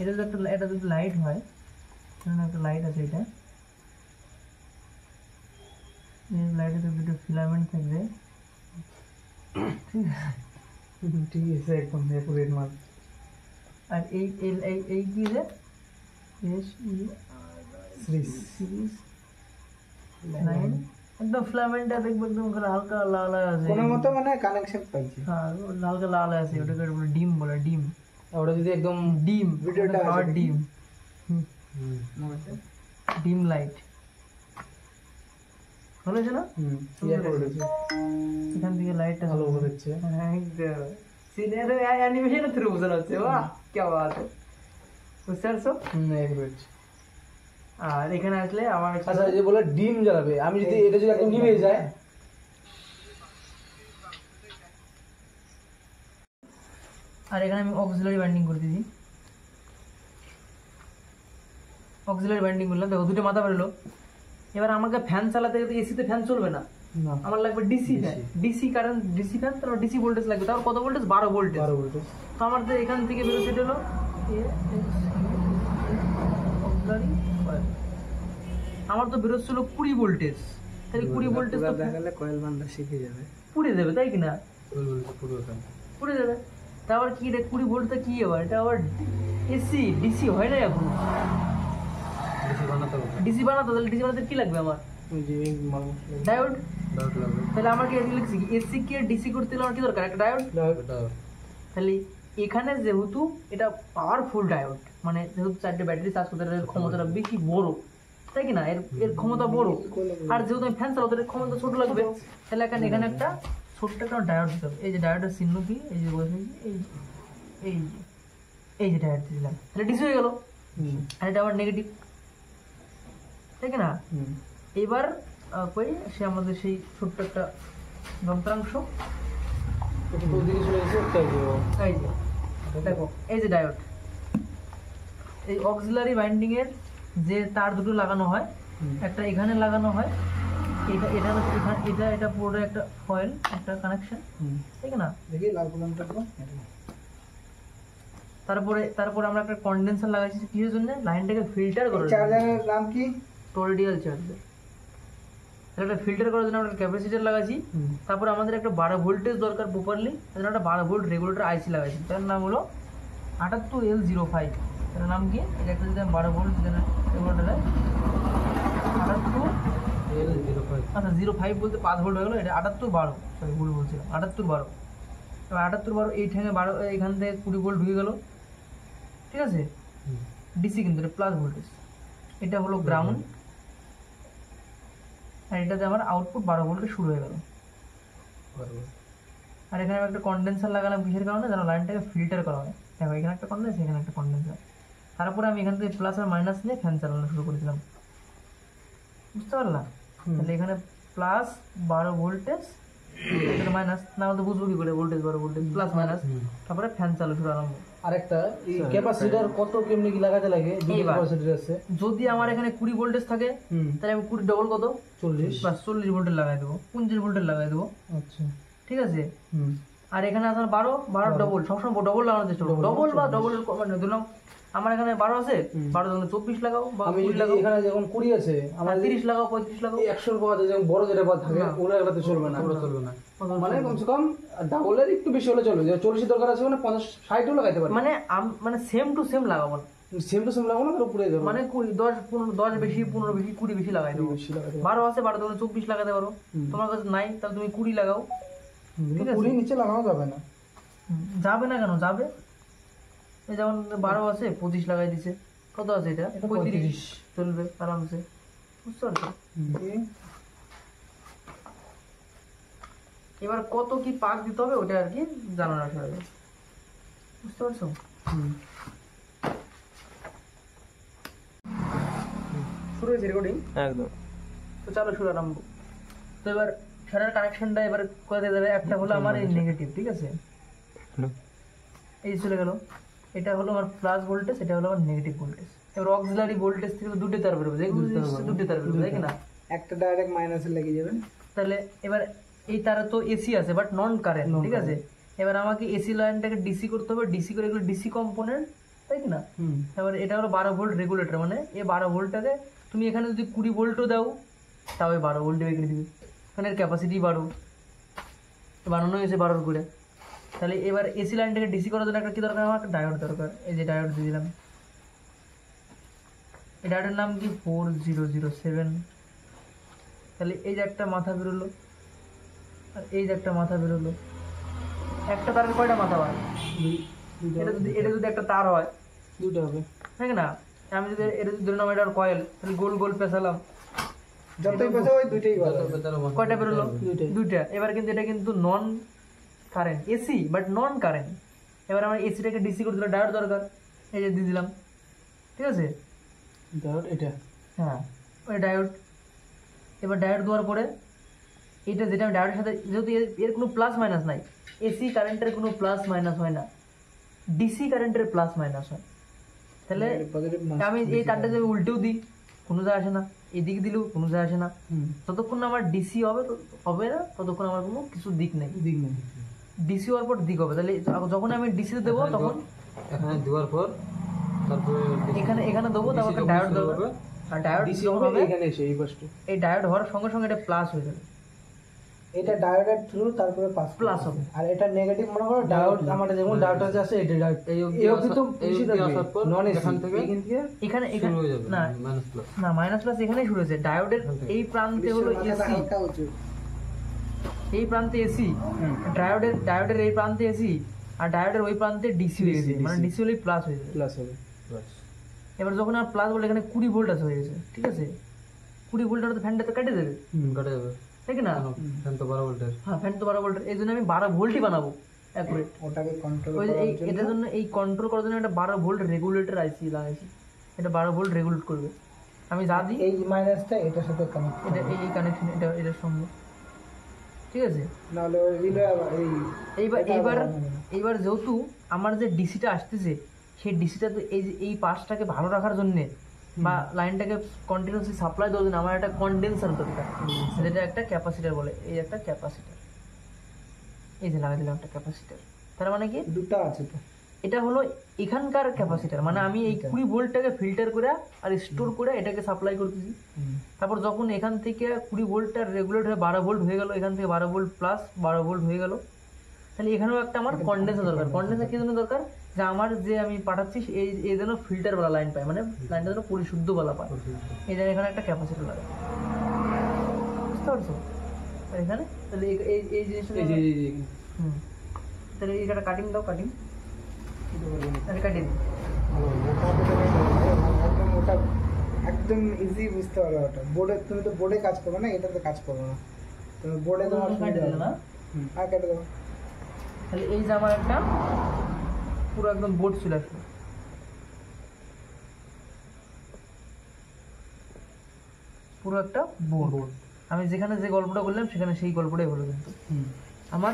এটা যদি এটা যদি লাইট হয়, এখানে একটা লাইট আছে, এটা এই লাইটের দুটো ফিলামেন্ট থাকবে, ঠিক আছে একদম একুরেট মাল। আর এই এই এই এই কি যে সিরিজ লাইন একদম ফিলামেন্টটা দেখবে একদম হালকা লাল আছে, কোনো মতো মানে কানেকশন পাইছে। হ্যাঁ হালকা লাল আছে, ওটাকে বলে ডিম, বলে ডিম, আর ওটা যদি একদম ডিম ভিডিওটা আছে পাওয়ার নাকি? ডিম, ডিম লাইট ভালো আছে না? ইয়া করে দিয়েছে, এখান থেকে লাইটটা ভালো করে দিচ্ছে। হ্যাঁ একদম সিনের অ্যানিমেশন থ্রু বোঝানো হচ্ছে, বাহ কি বাত है, বুঝতে পারছো? একুরেট। আর এখানে আসলে আমার আচ্ছা এই যে বলে ডিম জ্বালাবে, আমি যদি এটা যদি একদম নিভে যায়, আর এখানে আমি অক্সিলারি বাইন্ডিং করে দিই, অক্সিলারি বাইন্ডিং করলাম, দেখো দুটো মাথা বেরোলো। এবার আমাকে ফ্যান চালাতে গেলে এসিতে ফ্যান চলবে না, না আমার লাগবে DC fan, DC current, DC fan, তারপর ডিসি ভোল্টেজ লাগবে, তারপর কত ভোল্টেজ? 12 ভোল্টেজ। 12 ভোল্ট। তো আমার তো এখান থেকে বেরোচ্ছে হলো আমার তো বেরোচ্ছিল 20 ভোল্টেজ, তাহলে 20 ভোল্টেজ তো দেখালে কয়েল বান্ধা শিখে যাবে। পুড়ে দেবে, তাই কিনা? পুরো এখানে পুড়ে দেবে। তারপর কি এটা 20 ভোল্টটা কি আবার? এটা আবার এসি, ডিসি হয় না এখন, বেশি বানাতে হবে, ডিসি বানাতে, তাহলে ডিসি বানাতে কি লাগবে আমার? ওই যে এই মাল মশলা। ডায়োড। ডাউট লাগবে। তাহলে আমার কি লিখছি কি এসি কে ডিসি করতে হলে আমার কি দরকার? একটা ডায়োড। এটা তাহলে এখানে যেহেতু এটা পাওয়ারফুল ডায়োড, মানে যেহেতু 4টে ব্যাটারি চার্জ করতে এর ক্ষমতাটা বেশি বড়, তাই কিনা? এর ক্ষমতা বড়, আর যেহেতু আমি ফ্যান চালাবো এর ক্ষমতা ছোট লাগবে, তাহলে এখানে একটা ছোট্ট একটা ডায়োড দিতে হবে। এই যে ডায়োডের চিহ্ন কি, এই যে বসে এই এই এই যে ডায়োড দিলাম, তাহলে ডিসি হয়ে গেল, আর এটা আবার নেগেটিভ, তাই কিনা? এবার কই সে আমাদের সেই ছোট্ট একটা যন্ত্রাংশ, ওদিকে চলে গেছে, তাই তো। এই যে দেখো এই যে ডায়োড, এই অক্সিলারি বাইন্ডিং এর যে তার দুটো লাগানো হয়, একটা এখানে লাগানো হয়, এটা এটা এটা এটা পুরো একটা ফয়েল একটা কানেকশন, ঠিক না? দেখি লাল কলমটা তো তারপরে আমরা একটা কন্ডেন্সার লাগাইছি কিসের জন্য? লাইনটাকে ফিল্টার করার জন্য। চার্জারের নাম কি? টোরডিয়াল চার্জার। একটা ফিল্টার করার জন্য আমরা ক্যাপাসিটার লাগাইছি। তারপরে আমাদের একটা 12 ভোল্টেজ দরকার প্রপারলি, তার জন্য একটা 12 ভোল্ট রেগুলেটর আইসি লাগাইছি। তার নাম হলো 78L05। এটার নাম কি? এটা একটা যদি 12 ভোল্ট রেগুলেটর হয় 78, আচ্ছা 05 বলতে 5 ভোল্ট হয়ে গেলো, এটা 7812, সরি ভুল বলছিলাম, 7812। এবার 7812 এই ঠ্যাঙে 12, এখান থেকে 20 ভোল্ট ঢুকে গেল, ঠিক আছে? ডিসি কিন্তু এটা প্লাস ভোল্টেজ। এটা হলো গ্রাউন্ড, আর এটাতে আমার আউটপুট 12 ভোল্টে শুরু হয়ে গেল। আর এখানে আমি একটা কন্ডেন্সার লাগালাম কিসের কারণে? যেন লাইনটাকে ফিল্টার করা হয়। দেখো এখানে একটা কন্ডেন্সার, এখানে একটা কন্ডেন্সার। তারপরে আমি এখান থেকে প্লাস আর মাইনাস নিয়ে ফ্যান চালানো শুরু করেছিলাম, বুঝতে পারলাম? তাহলে এখানে প্লাস 12 ভোল্টেজ, এখানে মাইনাস, না হলে বুঝবো কি করে ভোল্টেজ 12 ভোল্টেজ প্লাস মাইনাস। তারপরে ফ্যান চালু শুরু আরম্ভ। আরেকটা এই ক্যাপাসিটর কত কেমনি কি লাগাতে লাগে? এইবার ক্যাপাসিটর আছে যদি আমার এখানে 20 ভোল্টেজ থাকে, তাহলে আমি 20 ডবল কত? 40। বাস 40 ভোল্টের লাগাই দেবো, 25 ভোল্টের লাগাই দেবো, আচ্ছা ঠিক আছে? আর এখানে আছে 12 ডবল, সবসময় ডবল লাগানোর চেষ্টা করবো। ডবল বা ডবল মানে ধরলাম আমার এখানে 12 আছে, 12 ধরলে 24 লাগাও বা আমি 20 লাগাও, এখানে যখন 20 আছে আমার 30 লাগাও, 35 লাগাও। 100 পাওয়া যায়, যেমন বড় যেটা পাওয়া থাকে ওগুলো একটাতে চলবে না, চলবে না। মানে কমসে কম ডাবলের একটু বেশি হলে চলবে। যে 40 দরকার আছে মানে 50 60ও লাগাইতে পারে, মানে মানে সেম টু সেম লাগাবো না, সেম টু সেম লাগাবো না, তার উপরে দেবো মানে 20 10 15 10 বেশি 15 বেশি 20 বেশি লাগাই দেবো। বেশি লাগাইতে 12 আছে, 12 ধরলে 24 লাগাতে পারো। তোমার কাছে নাই তাহলে তুমি 20 লাগাও, ঠিক আছে? 20 নিচে লাগানো যাবে না। যাবে না কেন? যাবে। এই যেমন 12 আছে, 25 লাগাই দিছে। কত আছে এটা? 35 চলবে আরামসে, বুঝতে পারছো? এবার কত কি পাক দিতে হবে ওটা আর কি জানানো হবে, বুঝতে পারছো? শুরু হয়েছে রেকর্ডিং একদম। তো চলো শুরু আরম্ভ। তো এবার ফ্যানের কানেকশনটা এবার করে দিয়ে যাবে। একটা হলো আমার এই নেগেটিভ, ঠিক আছে? এই চলে গেল, এটা হলো আমার প্লাস ভোল্টেজ, এটা হলো আমার নেগেটিভ ভোল্টেজ। এবার অক্সিলারি ভোল্টেজ থেকে দুটো তার বেরোবে, দুটো তার বেরোবে, তাই না? একটা ডাইরেক্ট মাইনাসে লেগে যাবে। তাহলে এবার এই তারে তো এসি আছে বাট নন কারেন্ট, ঠিক আছে? এবার আমাকে এসি লাইনটাকে ডিসি করতে হবে, ডিসি করে এগুলো ডিসি কম্পোনেন্ট, তাই কি না? এবার এটা হলো 12 ভোল্ট রেগুলেটর, মানে এই 12 ভোল্টটাকে তুমি এখানে যদি 20 ভোল্টও দাও তাও 12 ভোল্ট এখানে দিবে। এখানে ক্যাপাসিটি 12 বানানো হয়েছে 12 করে। তাহলে এবার এসি লাইনটাকে ডিসি করার জন্য একটা কি দরকার? আমার একটা ডায়োড দরকার। এই যে ডায়োড দিয়ে দিলাম, এই ডায়োডের নাম কি 4007। তাহলে এই যে একটা মাথা বেরোলো আর এই যে একটা মাথা বেরোলো। একটা তারের কয়টা মাথা হয়? এটা যদি একটা তার হয় দুটো হবে, ঠিক না? আমি যদি এটা যদি ধরে নাম এটা কয়েল, তাহলে গোল গোল পেঁচালাম, যতই কথা ওই দুইটাই বলে। কয়টা বেরোলো? দুইটা। এবার কিন্তু এটা কিন্তু নন current, AC but non current. এবার আমরা এসিটাকে ডিসি করে দিলাম, ডায়োড দরকার, এই যে দিয়ে দিলাম, ঠিক আছে? ডায়োড এটা, হ্যাঁ ওই ডায়োড। এবার ডায়োড দেওয়ার পরে এটা যেটা আমি ডায়োডের সাথে, যেহেতু এর কোনো প্লাস মাইনাস নাই, এসি কারেন্টের কোনো প্লাস মাইনাস হয় না, ডিসি কারেন্টের প্লাস মাইনাস হয়। তাহলে আমি এই তারটা যদি উল্টেও দিই কোনো যায় আসে না, এদিকে দিলেও কোনো যায় আসে না। যতক্ষণ না আমার ডিসি হবে না ততক্ষণ আমার কোনো কিছু দিক নেই, দিক নেই। ডিসি হওয়ার পর দিক হবে। তাহলে যখন আমি ডিসিতে দেবো তখন এখানে দেওয়ার পর তারপরে এখানে দেবো, তারপর একটা ডায়োড দেবো। আর ডায়োড ডিসি যখন হবে হবে, এখানে এসে এই পাশে এই ডায়োড হওয়ার সঙ্গে সঙ্গে এটা প্লাস হয়ে যাবে, এটা ডায়োডের থ্রু তারপরে পাস প্লাস হবে। আর এটা নেগেটিভ মনে করো ডায়োড ডায়োড। আমার যেমন ডায়োড আছে এটা ডায়োড এই এই অবধি তো এই বেশি অবধি থাকবে আসার পর নন এসি এখান থেকে এখানে শুরু হয়ে যাবে না মাইনাস প্লাস। না মাইনাস প্লাস এখানেই শুরু হয়েছে। ডায়োডের এই প্রান্তে হলো এসি, হালকা উঁচু। এই প্রান্তে এসি, ডায়োডের এই প্রান্তে এসি, আর ডায়োডের ওই প্রান্তে ডিসি হয়ে গেছে, মানে ডিসি হলেই প্লাস হয়ে যাবে। প্লাস হবে। এবার যখন আর প্লাস বলে এখানে 20 ভোল্ট আছে হয়ে গেছে, ঠিক আছে? 20 ভোল্টের তো ফ্যানটা তো কেটে দেবে, কাটা যাবে, তাই কি না? ফ্যান তো 12 ভোল্টের। হ্যাঁ ফ্যান তো 12 ভোল্টের, এই জন্য আমি 12 ভোল্টই বানাবো অ্যাকুরেট। ওটাকে কন্ট্রোল ওই যে করার জন্য এটার জন্য এই কন্ট্রোল করার জন্য একটা 12 ভোল্ট রেগুলেটর আইসি লাগাইছি, এটা 12 ভোল্ট রেগুলেট করবে। আমি যা দিই এই মাইনাসটা এটার সাথে কানেক্ট এটা এই কানেকশন, এটার সঙ্গে, ঠিক আছে? নাহলে ওই রিলে আবার এইবার যেহেতু আমার যে ডিসিটা আসতেছে সেই ডিসিটা তো এই যে এই পাশটাকে ভালো রাখার জন্যে বা লাইনটাকে কন্টিনিউসলি সাপ্লাই দেওয়ার জন্য আমার একটা কন্ডেন্সার দরকার, যেটা একটা ক্যাপাসিটার বলে। এই একটা ক্যাপাসিটার, এই যে লাগাই দিলাম একটা ক্যাপাসিটার। তার মানে কি দুটো আছে তো। এটা হলো এখানকার ক্যাপাসিটার, মানে আমি এই 20 ভোল্টটাকে ফিল্টার করে আর স্টোর করে এটাকে সাপ্লাই করতেছি। তারপর যখন এখান থেকে 20 ভোল্টটা রেগুলেট হয়ে 12 ভোল্ট হয়ে গেল, এখান থেকে 12 ভোল্ট প্লাস 12 ভোল্ট হয়ে গেল, তাহলে এখানেও একটা আমার কন্ডেন্সার দরকার। কন্ডেন্সার কি জন্য দরকার? যে আমার যে আমি পাঠাচ্ছি এই যেন ফিল্টারওয়ালা লাইন পায়, মানে লাইনটা যেন পরিশুদ্ধওয়ালা পায়। এই জন্য এখানে একটা ক্যাপাসিটার লাগে, বুঝতে পারছো? আর এখানে তাহলে এই জিনিসটা হুম, তাহলে এই একটা কাটিং দাও, কাটিং কাটিং একদম ওটা একদম ইজি বুঝতে পারো। ওটা বোর্ডে, তুমি তো বোর্ডে কাজ করবে না, এটাতে কাজ করবে না, তুমি বোর্ডে তোমার কাটি দিলে না। আর কেটে দেবো। তাহলে এই যে আমার একটা পুরো একদম বোর্ড চলে আসলো। পুরো একটা বোর্ড, আমি যেখানে যে গল্পটা বললাম সেখানে সেই গল্পটাই হলো। কিন্তু আমার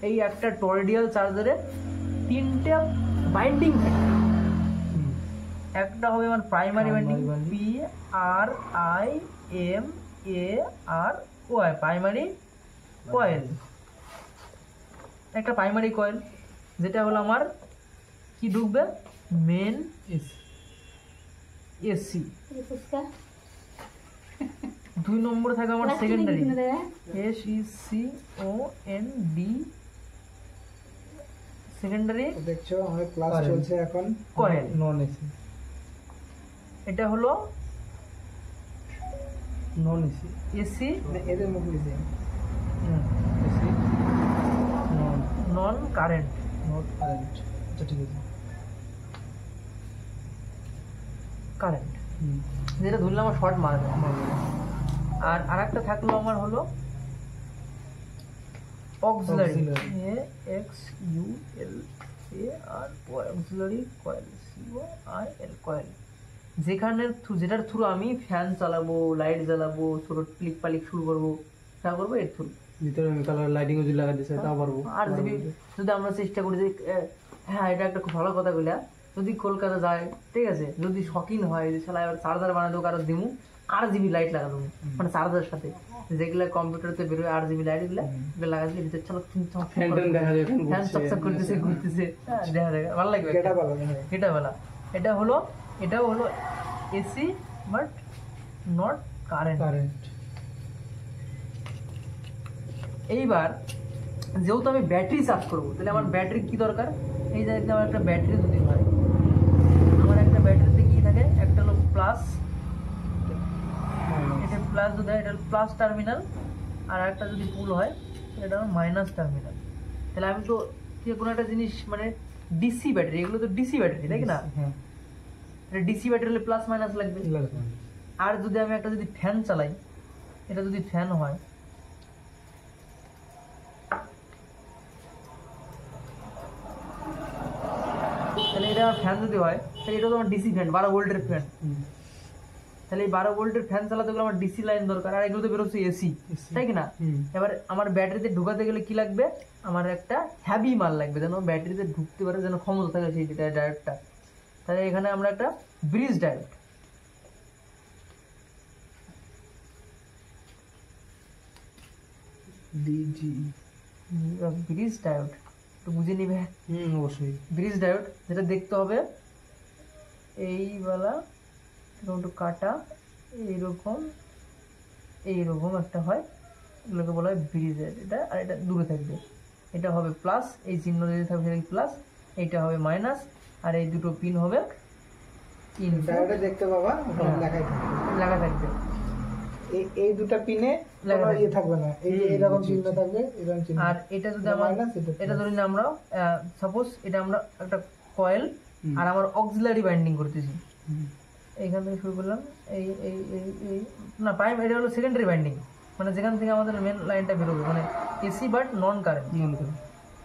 এই একটা টরডিয়াল চার্জারে 3টে বাইন্ডিং থাকে। একটা হবে আমার primary binding, PRIMARY, primary coil. একটা প্রাইমারি কয়েল যেটা হলো আমার কি ঢুকবে, মেন এসি। 2 নম্বরে থাকে আমার সেকেন্ডারি, SECOND, সেকেন্ডারি দেখছো আমাদের ক্লাস চলছে এখন। কয়েল নন এসি, এটা হলো নন এসি, এসি, এদের মুখ দিয়েছে AC non non current, not current. আচ্ছা ঠিক আছে। কারেন্ট যেটা ধরলে আমার শর্ট মারবে। আর আরেকটা থাকলো আমার হলো auxiliary, auxiliary coil, COIL coil, যেটার থ্রু আমি ফ্যান চালাবো, লাইট জ্বালাবো, ছোট ক্লিক পালিক শুরু করবো, তা করবো এর থ্রু। ভিতরে আমি কালার লাইটিং যদি লাগাই দিই তাও পারবো। আর যদি আমরা চেষ্টা করি যে হ্যাঁ এটা একটা খুব ভালো কথা বলে, যদি কলকাতা যায় ঠিক আছে, যদি শখিন হয় যে শালা এবার চার্জার বানাতে কারো দিমু RGB লাইট লাগানো, মানে চার্জারের সাথে যেগুলো কম্পিউটারতে বেরোয় RGB লাইট গুলা লাগালে ভিতরে চলো ফ্যান দেখা যায় ফ্যান চকচক করতেছে, ঘুরতেছে, দেখা যায় ভালো লাগবে। এটা ভালো না। এটা বেলা এটাও হলো AC but not current. Current. এইবার যেহেতু আমি ব্যাটারি চার্জ করবো, তাহলে আমার ব্যাটারি কি দরকার? এই যে আমার একটা ব্যাটারি যদি হয়, আমার একটা ব্যাটারিতে কি থাকে, একটা হলো প্লাস, এটা প্লাস যদি হয় এটা প্লাস টার্মিনাল, আর একটা যদি পুল হয় এটা হলো মাইনাস টার্মিনাল। তাহলে আমি তো যে কোনো একটা জিনিস মানে ডিসি ব্যাটারি, এগুলো তো ডিসি ব্যাটারি তাই না? হ্যাঁ, এটা ডিসি ব্যাটারি হলে প্লাস মাইনাস লাগবে। আর যদি আমি একটা যদি ফ্যান চালাই, এটা যদি ফ্যান হয়, তাহলে এটা ফ্যান যদি হয় তাহলে এটা তো আমার ডিসি ফ্যান, 12 ভোল্টের ফ্যান। তাহলে এই 12 ভোল্টের ফ্যান চালাতে গেলে আমার ডিসি লাইন দরকার, আর এগুলো তো বেরোচ্ছে এসি, তাই কি না? এবার আমার ব্যাটারিতে ঢুকাতে গেলে কি লাগবে, আমার একটা হ্যাভি মাল লাগবে, যেন ব্যাটারিতে ঢুকতে পারে, যেন ক্ষমতা থাকে সেই ডায়োডটা। তাহলে এখানে আমরা একটা ব্রিজ ডায়োড, ব্রিজ ডায়োড একটু বুঝে নিবে। অবশ্যই ব্রিজ ডায়োড যেটা দেখতে হবে এইবেলা একটু কাটা, এইরকম একটা হয়, এগুলোকে বলা হয় ব্রিজ ডায়োড। এটা আর এটা দূরে থাকবে, এটা হবে প্লাস, এই চিহ্ন যদি থাকবে সেটা প্লাস, এইটা হবে মাইনাস, আর এই দুটো পিন হবে ডায়োডে দেখতে পাবা ওখানে লেখাই থাকবে, লাগা থাকবে। এই দুটো পিনে লাগা কোনো ইয়ে থাকবে না, এই যে এরকম চিহ্ন থাকবে, এরকম চিহ্ন। আর এটা যদি আমার এটা ধরি না, আমরা সাপোজ এটা আমরা একটা কয়েল আর আমার অক্সিলারি বাইন্ডিং করতেছি, এইখান থেকে শুরু করলাম, এই এই এই এই না প্রাইম, এটা হলো সেকেন্ডারি বাইন্ডিং, মানে যেখান থেকে আমাদের মেন লাইনটা বেরোবে, মানে এসি বাট নন কারেন্ট।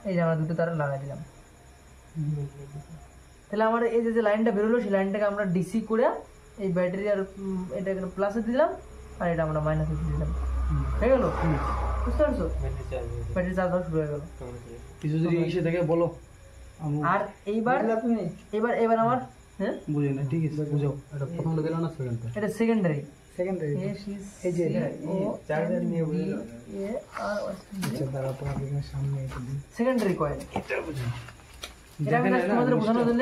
এই যে আমরা দুটো তার লাগাই দিলাম, তাহলে আমার এই যে লাইনটা বেরোলো সেই লাইনটাকে আমরা ডিসি করে এই ব্যাটারি আর এটা প্লাসে দিলাম, আর এটা আমরা মাইনাসে দিলাম, হয়ে গেল? বুঝতে পারছো? ব্যাটারি চার্জ হওয়া শুরু হয়ে গেল। কিছু যদি এসে থাকে বলো। আর এইবার আমার হ্যাঁ বুঝি না, ঠিক আছে বুঝাও। এটা প্রথমটা দিলাম না সেকেন্ডটা? এটা সেকেন্ডারি সেকেন্ডারি এই যে চার্জার নিয়ে দাঁড়া তোমাকে সামনে এটা দিই। Secondary coil. এটা আমি just তোমাদের বোঝানোর জন্য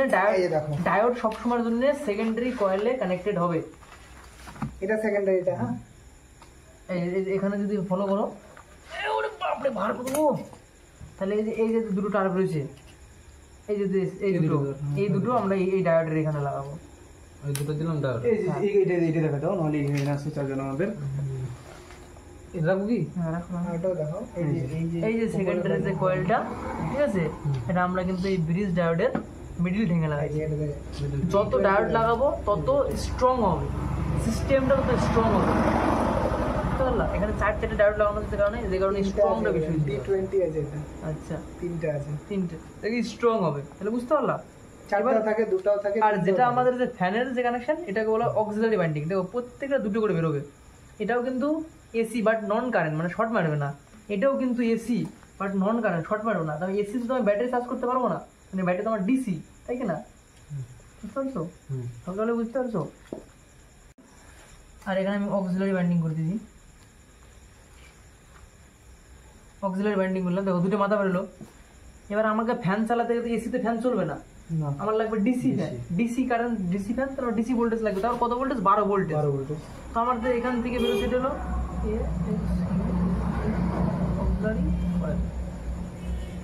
ডায়োড সবসময়ের জন্য সেকেন্ডারি কয়েলে কানেক্টেড হবে। এটা সেকেন্ডারিটা। হ্যাঁ এখানে যদি ফলো করো, ওরে বাপরে ভার করবো, তাহলে এই যে দুটো টার্ব রয়েছে, এই যে এই দুটো আমরা এই ডায়োডের এখানে লাগাবো। ওই দুটো দিলাম ডায়োড। এইটা দেখা দাও, নাহলে এখানে আছে চার্জার আমাদের। এটা রাখবো কি? হ্যাঁ রাখলাম। ওটাও দেখাও। এই যে সেকেন্ডারি যে কয়েলটা, ঠিক আছে, এটা আমরা কিন্তু এই ব্রিজ ডায়োডের মিডিল ঠেঙে লাগাইছি। যত ডায়োড লাগাবো তত স্ট্রং হবে, সিস্টেমটা তত স্ট্রং হবে, বুঝতে পারলা? এখানে 4-4টে ডায়োড লাগানো হচ্ছে কারণে, যে কারণে স্ট্রংটা বেশি হচ্ছে। D20 আছে এটা। আচ্ছা, তিনটা আছে। তিনটে দেখি স্ট্রং হবে, তাহলে বুঝতে পারলা? চারটাও থাকে, দুটাও থাকে। আর যেটা আমাদের যে ফ্যানের যে কানেকশন, এটাকে বলা অক্সিলারি বাইন্ডিং। দেখো প্রত্যেকটা দুটো করে বেরোবে। এটাও কিন্তু এসি বাট নন কারেন্ট, মানে শর্ট মারবে না। এটাও কিন্তু AC but non current, short মারবে না। তবে এসি তো আমি ব্যাটারি চার্জ করতে পারবো না, মানে ব্যাটারি তো আমার ডিসি, তাই কি না? বুঝতে পারছো? সকালে বুঝতে পারছো? আর এখানে আমি অক্সিলারি বাইন্ডিং করে দিয়েছি। অক্সিলারি বাইন্ডিং করলাম, দেখো দুটো মাথা বেরোলো। এবার আমাকে ফ্যান চালাতে গেলে এসিতে ফ্যান চলবে না, আমার লাগবে DC fan. DC current, DC fan, তারপর ডিসি ভোল্টেজ লাগবে। তারপর কত ভোল্টেজ? 12 ভোল্টেজ। তো আমার তো এখান থেকে বেরোচ্ছে হলো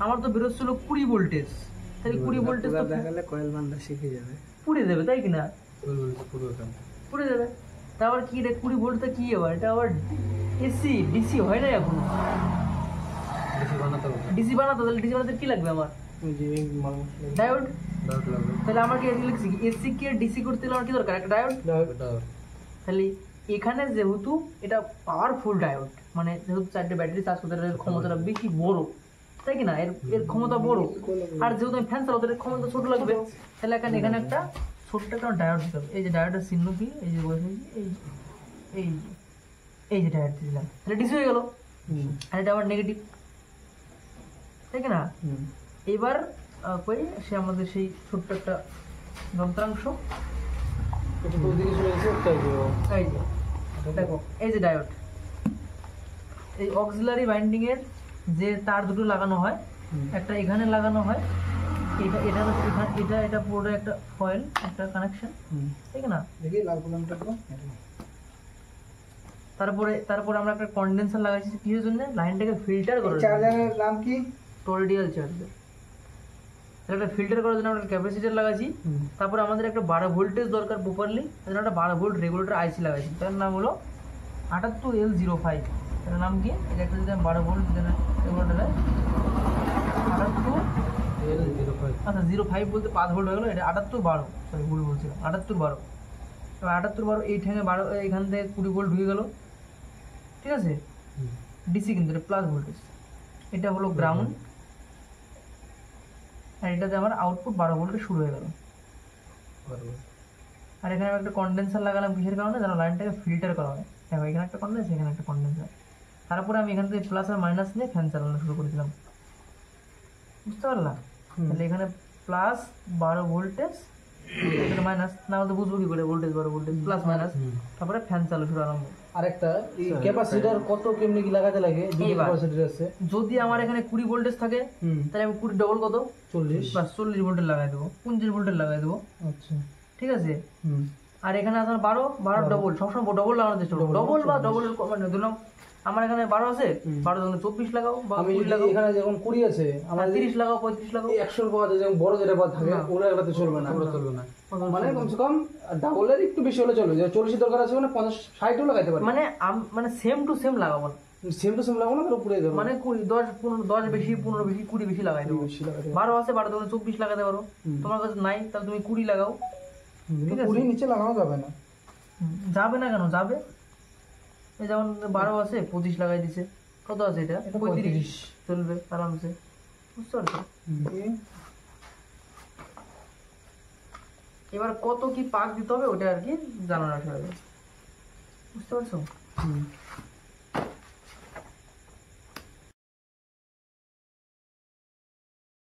আমার তো বেরোচ্ছিল 20 ভোল্টেজ। তাহলে 20 ভোল্টেজ তো দেখালে কয়েল বান্ধা শিখে যাবে, পুড়ে দেবে, তাই কিনা? পুরো পুড়ে দেবে। তারপর কি রে 20 ভোল্টটা কি আবার? এটা আবার এসি, ডিসি হয় না এখন। বেশি বানাতে হবে। ডিসি বানাতে, তাহলে ডিসি বানাতে কি লাগবে আমার? ওই যে মাল মশলা ডায়োড। ডায়োড লাগবে। তাহলে আমার কি লিখছি, এসি কে ডিসি করতে হলে আমার কি দরকার? একটা ডায়োড। ডায়োড। তাহলে এখানে যেহেতু এটা পাওয়ারফুল ডায়োড, মানে যেহেতু 4টে ব্যাটারি চার্জ করতে এর ক্ষমতাটা বেশি বড়, তাই কি না? এর ক্ষমতা বড়। আর যেহেতু আমি ফ্যান চালাবো, এর ক্ষমতা ছোট লাগবে। তাহলে এখানে একটা ছোট্ট একটা ডায়োড দিতে হবে। এই যে ডায়োডের চিহ্ন কি, এই যে বসে এই যে ডায়োড দিলাম, তাহলে ডিসি হয়ে গেল। আর এটা আবার নেগেটিভ, তাই কি না? এবার কই সে আমাদের সেই ছোট্ট একটা যন্ত্রাংশ, এই যে দেখো, এই যে ডায়োড, এই অক্সিলারি বাইন্ডিং এর যে তার দুটো লাগানো হয়, একটা এখানে লাগানো হয়, এটা পুরো একটা কয়েল, একটা কানেকশন, ঠিক না? দেখি লাল কলমটা তো। তারপরে আমরা একটা কন্ডেন্সার লাগাইছি কিসের জন্য? লাইনটাকে ফিল্টার করার জন্য। চার্জারের নাম কি? টোরেডিয়াল চার্জার। একটা ফিল্টার করার জন্য আমরা ক্যাপাসিটর লাগাইছি। তারপরে আমাদের একটা 12 ভোল্টেজ দরকার প্রপারলি, তার জন্য একটা 12 ভোল্ট রেগুলেটর আইসি লাগাইছি। তার নাম হলো 78L05। এর নাম কি? এটা একটা যদি 12 ভোল্ট রেগুলেটর হয়, 78L05। আচ্ছা 05 বলতে 5 ভোল্ট হয়ে গেলো, এটা 78-12, সরি ভুল বলছিলাম, 78-12। এবার 78-12 এই ঠেঙে 12, এখান থেকে 20 ভোল্ট ঢুকে গেল, ঠিক আছে? ডিসি কিন্তু এটা প্লাস ভোল্টেজ। এটা হলো গ্রাউন্ড, আর এটাতে আমার আউটপুট 12 ভোল্টে শুরু হয়ে গেল। আর এখানে আমি একটা কন্ডেন্সার লাগালাম কিসের কারণে? যেন লাইনটাকে ফিল্টার করা হয়। দেখো এখানে একটা কন্ডেন্সার, এখানে একটা কন্ডেন্সার। তারপরে আমি এখান থেকে প্লাস আর মাইনাস নিয়ে ফ্যান চালানো শুরু করেছিলাম, বুঝতে পারলাম? তাহলে এখানে প্লাস 12 ভোল্টেজ, এখানে মাইনাস, না হলে বুঝবো কি করে ভোল্টেজ 12 ভোল্টেজ প্লাস মাইনাস। তারপরে ফ্যান চালু শুরু আরম্ভ। আরেকটা ক্যাপাসিটর কত কেমনি কি লাগাতে লাগে? এইবার ক্যাপাসিটর আছে, যদি আমার এখানে 20 ভোল্টেজ থাকে, তাহলে আমি 20 ডবল কত? 40। বাস 40 ভোল্টের লাগাই দেবো, 25 ভোল্টের লাগাই দেবো, আচ্ছা, ঠিক আছে? আর এখানে আছে 12 ডবল, সবসময় ডবল লাগানোর চেষ্টা করবো। ডবল বা ডবলের মানে ধরলাম আমার এখানে 12 আছে, 12 জন্য 24 লাগাও, বা আমি 20 লাগাও, এখানে যখন 20 আছে, আমার 30 লাগাও, 35 লাগাও। 100 পাওয়া যায়, যেমন বড় যেটা পাওয়া থাকে, ওরা এগুলোতে চলবে না। চলবে না। মানে কমসে কম ডাবলের একটু বেশি হলে চলবে। যে 40 দরকার আছে, মানে 50-60ও লাগাইতে পারে। মানে সেম টু সেম লাগাবো না, সেম টু সেম লাগাবো না, তার উপরে দেবো। মানে 20, 10, 15, 10 বেশি, 15 বেশি, 20 বেশি লাগাই দেবো। 12 আছে, 12 দোকানে 24 লাগাতে পারো। তোমার কাছে নাই, তাহলে তুমি 20 লাগাও, ঠিক আছে? 20 নিচে লাগানো যাবে না। যাবে না কেন? যাবে। এই যেমন 12 আছে, 25 লাগাই দিছে। কত আছে এটা? 35 চলবে আরামসে, বুঝতে পারছো? এবার কত কি পাক দিতে হবে ওটা আর কি জানানো আসবে, বুঝতে পারছো?